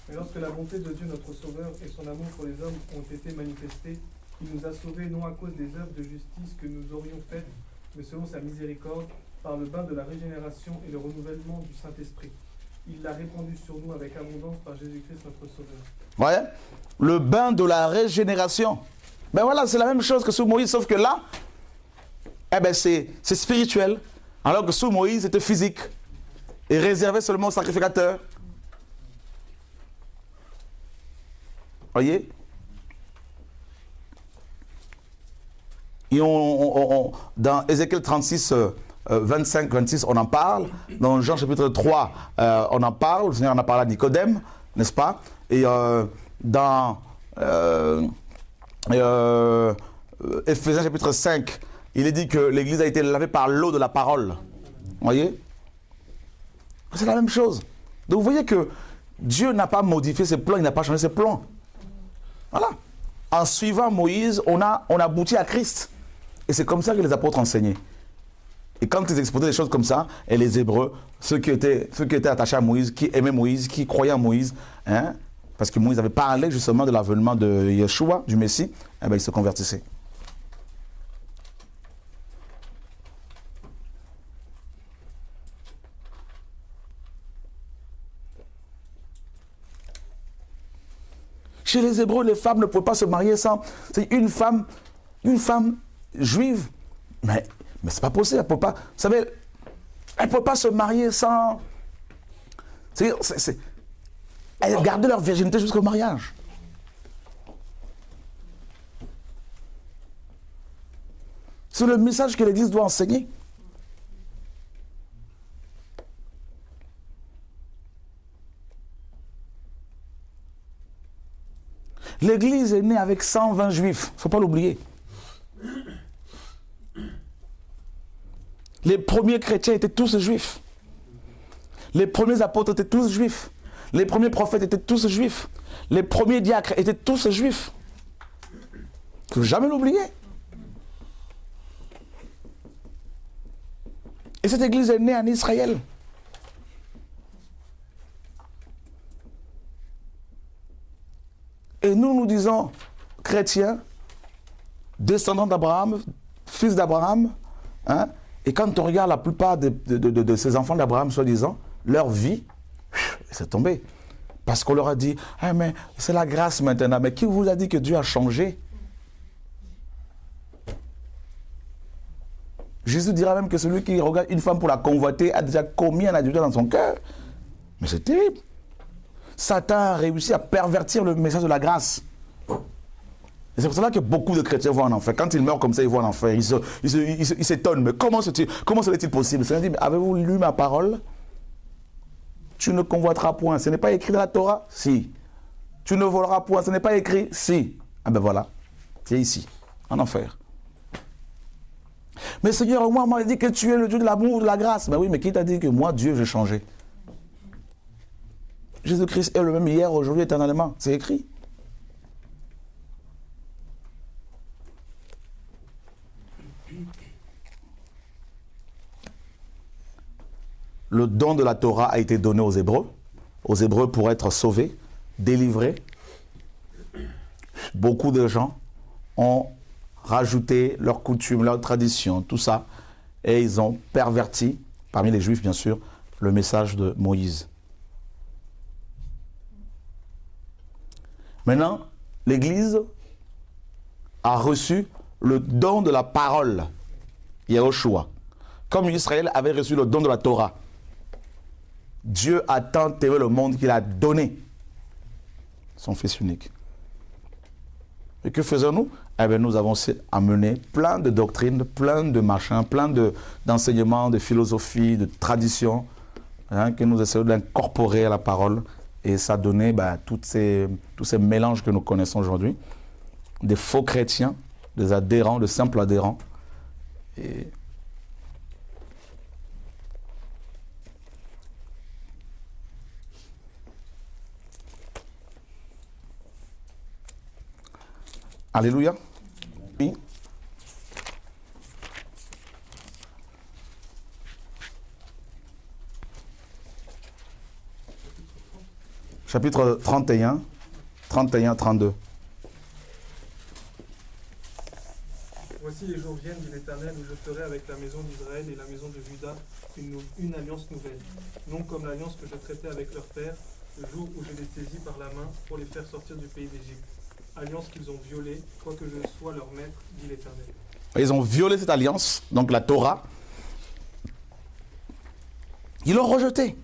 Mais lorsque la bonté de Dieu notre Sauveur et son amour pour les hommes ont été manifestés, il nous a sauvés non à cause des œuvres de justice que nous aurions faites, mais selon sa miséricorde, par le bain de la régénération et le renouvellement du Saint-Esprit. Il l'a répandu sur nous avec abondance par Jésus-Christ notre Sauveur. Vous voyez? Le bain de la régénération. Ben voilà, c'est la même chose que sous Moïse, sauf que là, eh ben c'est spirituel. Alors que sous Moïse, c'était physique et réservé seulement aux sacrificateurs. Voyez? Et dans Ézéchiel 36, 25, 26, on en parle. Dans Jean chapitre 3, on en parle. Le Seigneur en a parlé à Nicodème, n'est-ce pas? Et dans Éphésiens chapitre 5, il est dit que l'Église a été lavée par l'eau de la parole. Vous voyez? C'est la même chose. Donc vous voyez que Dieu n'a pas modifié ses plans, il n'a pas changé ses plans. Voilà. En suivant Moïse, on aboutit à Christ. Et c'est comme ça que les apôtres enseignaient. Et quand ils exposaient des choses comme ça, et les Hébreux, ceux qui étaient attachés à Moïse, qui aimaient Moïse, qui croyaient en Moïse, hein, parce que Moïse avait parlé justement de l'avènement de Yeshua, du Messie, eh bien, ils se convertissaient. Chez les Hébreux, les femmes ne pouvaient pas se marier sans... C'est une femme juive. Mais c'est pas possible, elle peut pas... Vous savez, elle ne peut pas se marier sans... Elles gardaient leur virginité jusqu'au mariage. C'est le message que l'Église doit enseigner. L'Église est née avec 120 juifs, il ne faut pas l'oublier. Les premiers chrétiens étaient tous juifs. Les premiers apôtres étaient tous juifs. Les premiers prophètes étaient tous juifs. Les premiers diacres étaient tous juifs. Il ne faut jamais l'oublier. Et cette Église est née en Israël. Et nous disons, chrétiens, descendants d'Abraham, fils d'Abraham, hein, et quand on regarde la plupart de ces enfants d'Abraham, soi-disant, leur vie, c'est tombé. Parce qu'on leur a dit, ah, mais c'est la grâce maintenant. Mais qui vous a dit que Dieu a changé? Jésus dira même que celui qui regarde une femme pour la convoiter a déjà commis un adultère dans son cœur. Mais c'est terrible. Satan a réussi à pervertir le message de la grâce. Et c'est pour cela que beaucoup de chrétiens vont en enfer. Quand ils meurent comme ça, ils vont en enfer. Ils s'étonnent. Mais comment serait-il possible? Le Seigneur dit, mais avez-vous lu ma parole? Tu ne convoiteras point. Ce n'est pas écrit dans la Torah? Si. Tu ne voleras point. Ce n'est pas écrit? Si. Ah ben voilà. C'est ici, en enfer. Mais Seigneur, moi, on m'a dit que tu es le Dieu de l'amour, de la grâce. Ben oui, mais qui t'a dit que moi, Dieu, j'ai changé? Jésus-Christ est le même hier, aujourd'hui, éternellement. C'est écrit. le don de la Torah a été donné aux Hébreux pour être sauvés, délivrés. Beaucoup de gens ont rajouté leurs coutumes, leurs traditions, tout ça, et ils ont perverti, parmi les Juifs bien sûr, le message de Moïse. Maintenant, l'Église a reçu le don de la parole, Yahushua. Comme Israël avait reçu le don de la Torah, Dieu a tant aimé le monde qu'il a donné son Fils unique. Et que faisons-nous? Eh bien, nous avons amené plein de doctrines, plein de machins, plein d'enseignements, de philosophies, de traditions, que nous essayons d'incorporer à la parole. Et ça a donné tous ces mélanges que nous connaissons aujourd'hui. Des faux chrétiens, des adhérents, de simples adhérents. Et Alléluia. Oui. Chapitre 31, 32. Voici les jours viennent, dit l'Éternel, où je ferai avec la maison d'Israël et la maison de Juda une alliance nouvelle. Non comme l'alliance que je traitais avec leur père, le jour où je les saisis par la main pour les faire sortir du pays d'Égypte. Alliance qu'ils ont violée, quoique je sois leur maître, dit l'Éternel. Ils ont violé cette alliance, donc la Torah. Ils l'ont rejetée.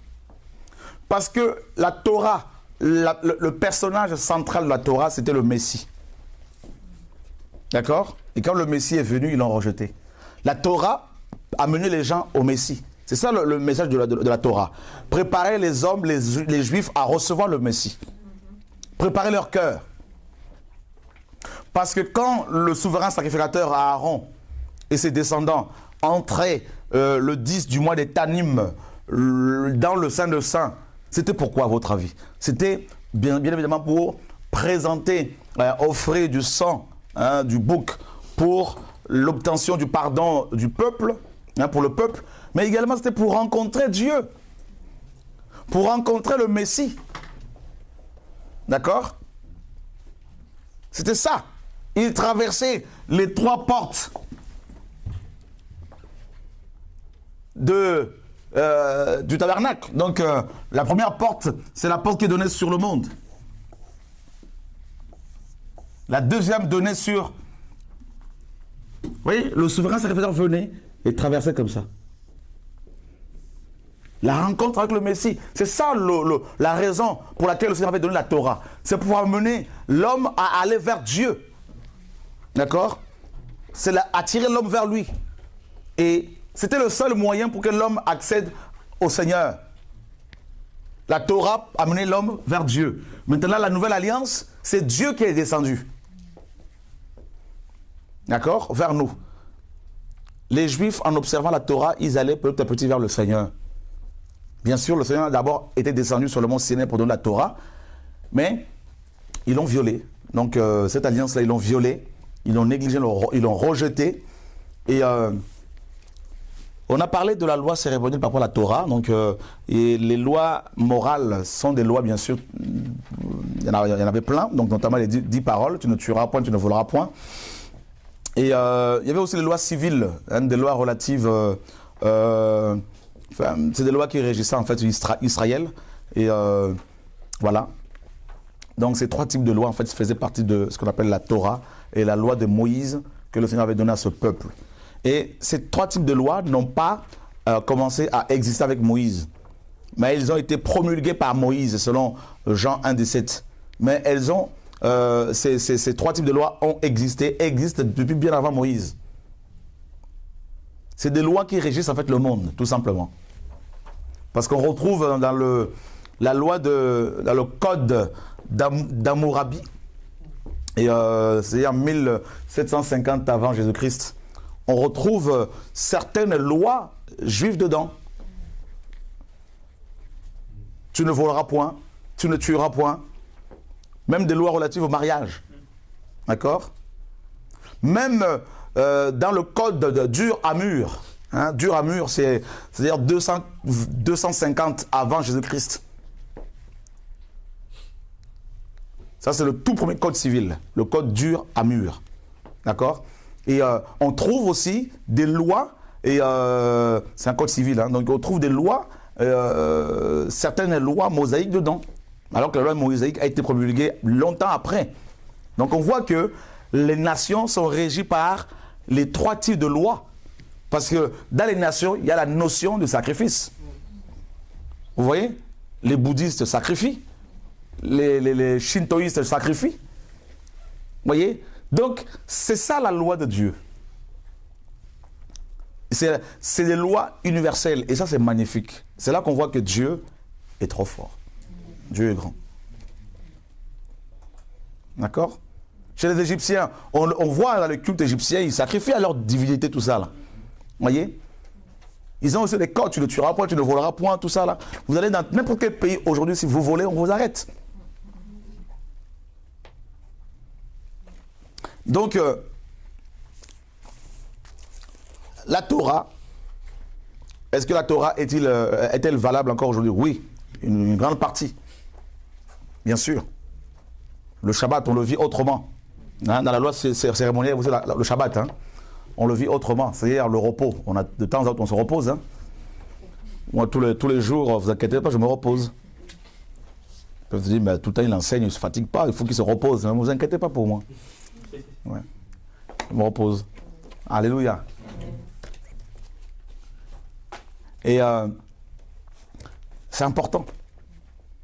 Parce que la Torah, le personnage central de la Torah, c'était le Messie. D'accord? Et quand le Messie est venu, ils l'ont rejeté. La Torah a mené les gens au Messie. C'est ça le message de la Torah. Préparer les hommes, les Juifs à recevoir le Messie. Préparer leur cœur. Parce que quand le souverain sacrificateur Aaron et ses descendants entraient le 10 du mois des Tanim dans le Saint de Saints, c'était pourquoi à votre avis? C'était bien évidemment pour présenter, offrir du sang, du bouc pour l'obtention du pardon du peuple, pour le peuple, mais également c'était pour rencontrer Dieu, pour rencontrer le Messie. D'accord? C'était ça. Il traversait les 3 portes du tabernacle. Donc, la première porte, c'est la porte qui donnait sur le monde. La deuxième donnait sur... Vous voyez, le souverain sacrificateur venait et traversait comme ça. La rencontre avec le Messie, c'est ça la raison pour laquelle le Seigneur avait donné la Torah. C'est pour amener l'homme à aller vers Dieu. D'accord? C'est attirer l'homme vers lui. Et c'était le seul moyen pour que l'homme accède au Seigneur. La Torah a mené l'homme vers Dieu. Maintenant, la nouvelle alliance, c'est Dieu qui est descendu. D'accord? Vers nous. Les Juifs, en observant la Torah, ils allaient petit à petit vers le Seigneur. Bien sûr, le Seigneur d'abord était descendu sur le mont Sinaï pour donner la Torah, mais ils l'ont violée. Donc, cette alliance-là, ils l'ont violée. Ils l'ont négligé, ils l'ont rejeté. Et on a parlé de la loi cérémonielle par rapport à la Torah. Donc, et les lois morales sont des lois, bien sûr, il y en avait plein. Donc, notamment les 10 paroles, tu ne tueras point, tu ne voleras point. Et il y avait aussi les lois civiles, des lois relatives... c'est des lois qui régissaient en fait Israël. Et voilà. Donc, ces 3 types de lois, en fait, faisaient partie de ce qu'on appelle la Torah et la loi de Moïse que le Seigneur avait donnée à ce peuple. Et ces 3 types de lois n'ont pas commencé à exister avec Moïse. Mais ils ont été promulgués par Moïse, selon Jean 1,17. Mais elles ont, ces 3 types de lois existent depuis bien avant Moïse. C'est des lois qui régissent en fait le monde, tout simplement. Parce qu'on retrouve dans le code d'Hammurabi, et c'est en 1750 avant Jésus-Christ, on retrouve certaines lois juives dedans. Tu ne voleras point, tu ne tueras point, même des lois relatives au mariage. D'accord? Même dans le code d'Ur-Hammur, Hein, dur à mûr, c'est-à-dire 250 avant Jésus-Christ. Ça, c'est le tout premier code civil, le code dur à mûr. D'accord? Et on trouve aussi des lois, et c'est un code civil, hein, donc on trouve des lois, certaines lois mosaïques dedans, alors que la loi mosaïque a été promulguée longtemps après. Donc on voit que les nations sont régies par les 3 types de lois. Parce que dans les nations, il y a la notion de sacrifice. Vous voyez? Les bouddhistes sacrifient. Les shintoïstes sacrifient. Vous voyez? Donc, c'est ça la loi de Dieu. C'est des lois universelles. Et ça, c'est magnifique. C'est là qu'on voit que Dieu est trop fort. Dieu est grand. D'accord? Chez les Égyptiens, on voit dans le culte égyptien, ils sacrifient à leur divinité, tout ça là. Vous voyez? Ils ont aussi des codes, tu ne tueras point, tu ne voleras point, tout ça là. Vous allez dans n'importe quel pays aujourd'hui, si vous volez, on vous arrête. Donc, la Torah, est-ce que la Torah est-elle valable encore aujourd'hui? Oui, une grande partie. Bien sûr. Le Shabbat, on le vit autrement. Hein, dans la loi cérémonielle, vous savez, le Shabbat, hein, on le vit autrement, c'est-à-dire le repos. On a, de temps en temps, on se repose. Hein. Moi, tous les jours, vous inquiétez pas, je me repose. Vous vous dites, mais tout le temps, il enseigne, il ne se fatigue pas, il faut qu'il se repose. Ne vous inquiétez pas pour moi. Ouais. Je me repose. Alléluia. Et c'est important.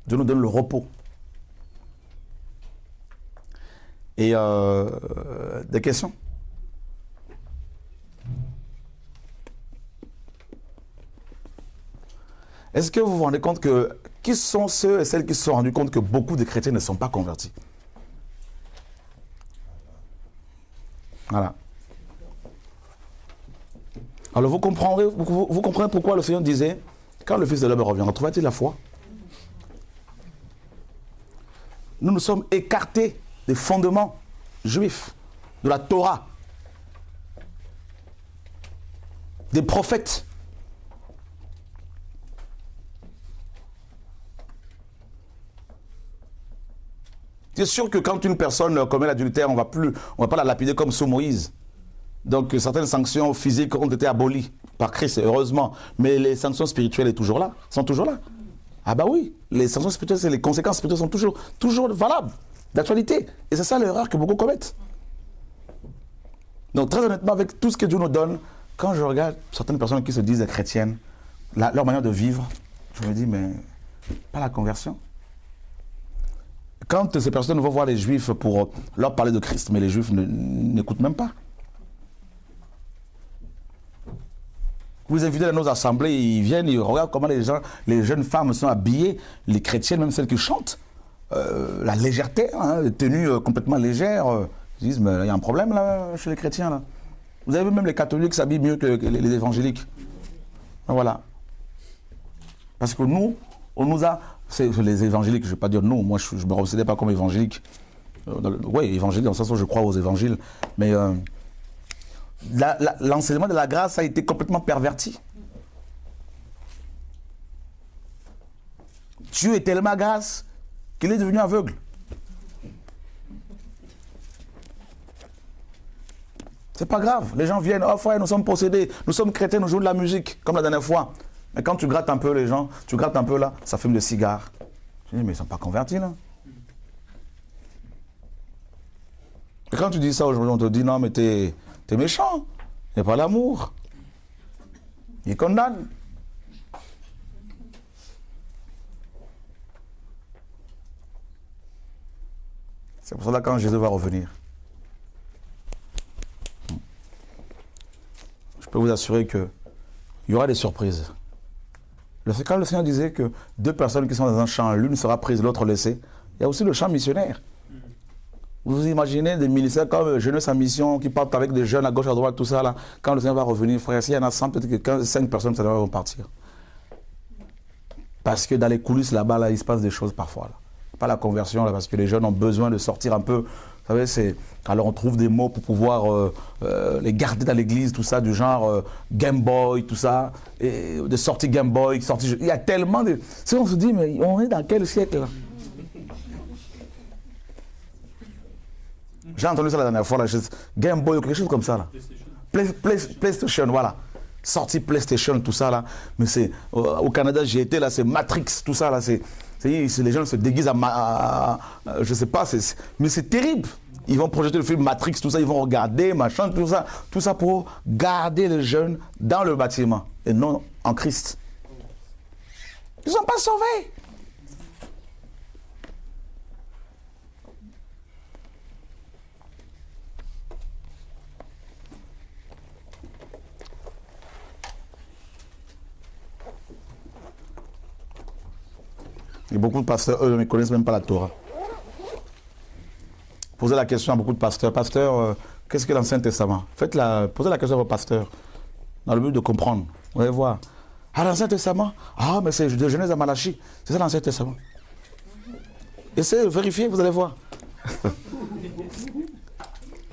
Dieu nous donne le repos. Et des questions? Est-ce que vous vous rendez compte que qui sont ceux et celles qui se sont rendus compte que beaucoup de chrétiens ne sont pas convertis? Voilà. Alors vous comprenez pourquoi le Seigneur disait, quand le Fils de l'homme reviendra, trouvera-t-il la foi? Nous nous sommes écartés des fondements juifs, de la Torah, des prophètes. C'est sûr que quand une personne commet l'adultère, on ne va pas la lapider comme sous Moïse. Donc certaines sanctions physiques ont été abolies par Christ, heureusement. Mais les sanctions spirituelles sont toujours là. Ah bah oui, les sanctions spirituelles, les conséquences spirituelles sont toujours valables, d'actualité. Et c'est ça l'erreur que beaucoup commettent. Donc très honnêtement, avec tout ce que Dieu nous donne, quand je regarde certaines personnes qui se disent chrétiennes, leur manière de vivre, je me dis, mais pas la conversion. Quand ces personnes vont voir les Juifs pour leur parler de Christ, mais les Juifs n'écoutent même pas. Vous les invitez dans nos assemblées, ils viennent, ils regardent comment les jeunes femmes sont habillées, les chrétiennes, même celles qui chantent, la légèreté, hein, les tenues complètement légères. Ils disent, mais il y a un problème là chez les chrétiens. Là. Vous avez vu, même les catholiques s'habillent mieux que les évangéliques. Voilà. Parce que nous, on nous a... C'est les évangéliques, je ne vais pas dire non, moi je ne me considère pas comme évangélique. Oui, évangélique, dans le sens où je crois aux évangiles. Mais l'enseignement de la grâce a été complètement perverti. Dieu est tellement grâce qu'il est devenu aveugle. C'est pas grave, les gens viennent, oh frère, nous sommes possédés, nous sommes chrétiens, nous jouons de la musique, comme la dernière fois. Mais quand tu grattes un peu les gens, tu grattes un peu là, ça fume de cigares. Je dis, mais ils ne sont pas convertis là. Et quand tu dis ça aujourd'hui, on te dit, non mais t'es méchant, il n'y a pas l'amour. Il condamne. C'est pour cela que quand Jésus va revenir, je peux vous assurer qu'il y aura des surprises. Quand le Seigneur disait que 2 personnes qui sont dans un champ, l'une sera prise, l'autre laissée, il y a aussi le champ missionnaire. Vous imaginez des ministères comme Jeunesse en mission qui partent avec des jeunes à gauche, à droite, tout ça là. Quand le Seigneur va revenir, frère, s'il y en a 100, peut-être que 5 personnes, ça vont partir. Parce que dans les coulisses là-bas, là, il se passe des choses parfois. Là. Pas la conversion, là, parce que les jeunes ont besoin de sortir un peu Vous savez, alors on trouve des mots pour pouvoir les garder dans l'église, tout ça, du genre Game Boy, tout ça, et des sorties Game Boy, sorties. Il y a tellement de. Si on se dit, mais on est dans quel siècle là? J'ai entendu ça la dernière fois, là, Game Boy ou quelque chose comme ça là. PlayStation, voilà. Sortie PlayStation, tout ça là. Mais c'est au Canada, j'y étais là, c'est Matrix, tout ça là. Les gens se déguisent je sais pas, mais c'est terrible. Ils vont projeter le film Matrix, tout ça, ils vont regarder, machin, tout ça pour garder les jeunes dans le bâtiment et non en Christ. Ils ne sont pas sauvés. Et beaucoup de pasteurs, eux, ne connaissent même pas la Torah. Posez la question à beaucoup de pasteurs. Pasteur, qu'est-ce que l'Ancien Testament? Posez la question à vos pasteurs, dans le but de comprendre. Vous allez voir. Ah, l'Ancien Testament? Ah, mais c'est de Genèse à Malachie. C'est ça l'Ancien Testament. Essayez de vérifier, vous allez voir.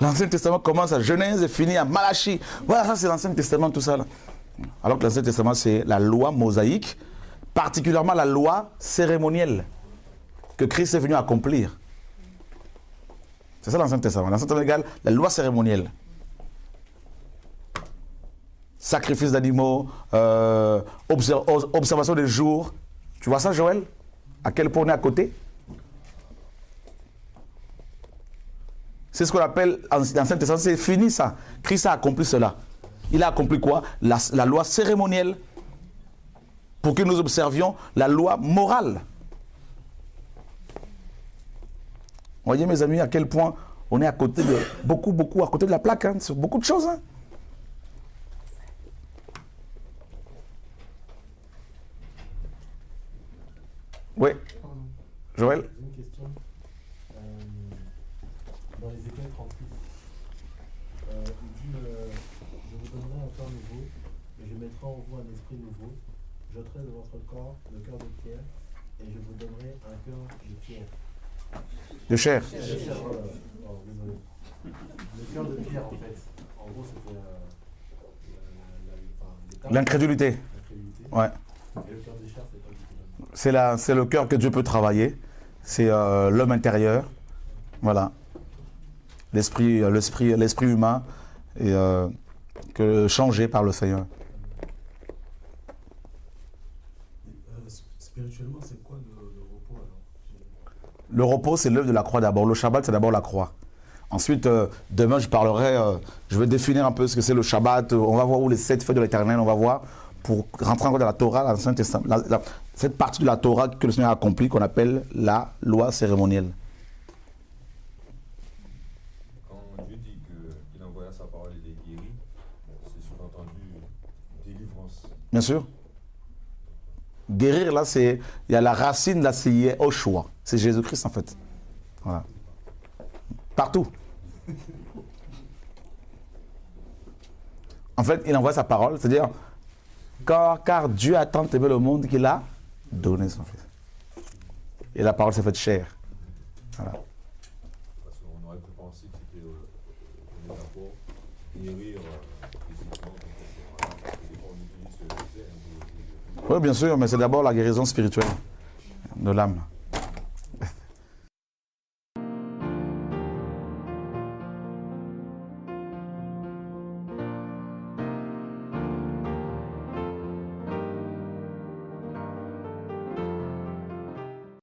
L'Ancien Testament commence à Genèse et finit à Malachie. Voilà, ça c'est l'Ancien Testament, tout ça là. Alors que l'Ancien Testament, c'est la loi mosaïque, particulièrement la loi cérémonielle que Christ est venu accomplir. C'est ça l'Ancien Testament. L'Ancien Testament égale la loi cérémonielle. Sacrifice d'animaux, observation des jours. Tu vois ça, Joël? À quel point on est à côté? C'est ce qu'on appelle, dans l'Ancien Testament, c'est fini ça. Christ a accompli cela. Il a accompli quoi? La loi cérémonielle. Pour que nous observions la loi morale. Vous voyez mes amis à quel point on est à côté de beaucoup à côté de la plaque, hein, sur beaucoup de choses. Hein. Oui. Joël? J'ai une question. Dans Ézéchiel 36, il dit je vous donnerai un cœur nouveau et je mettrai en vous un esprit nouveau. J'ôterai de votre corps le cœur de pierre et je vous donnerai un cœur de pierre. De chair. Désolé. Le cœur de pierre, en fait, en gros, c'était L'incrédulité. Ouais. Et le cœur de chair, c'est pas du tout. C'est le cœur que Dieu peut travailler. C'est l'homme intérieur. Voilà. L'esprit humain est changé par le Seigneur. Spirituellement, c'est quoi le repos alors? Le repos, c'est l'œuvre de la croix d'abord. Le Shabbat, c'est d'abord la croix. Ensuite, demain, je vais définir un peu ce que c'est le Shabbat. On va voir où les 7 feux de l'Éternel, on va voir, pour rentrer encore dans la Torah, dans l'Ancien Testament, cette partie de la Torah que le Seigneur a accomplie, qu'on appelle la loi cérémonielle. Quand Dieu dit qu'il envoya sa parole et les guérit, c'est sous-entendu délivrance. Bien sûr. Guérir, là, il y a la racine, là, c'est Oshua. C'est Jésus-Christ, en fait. Voilà. Partout. En fait, il envoie sa parole, c'est-à-dire, car Dieu a tant aimé le monde qu'il a donné son Fils. Et la parole s'est faite chair. Voilà. Parce qu'on aurait pu penser que c'était d'abord guérir physiquement, on utilise ce verset. Oui, bien sûr, mais c'est d'abord la guérison spirituelle de l'âme.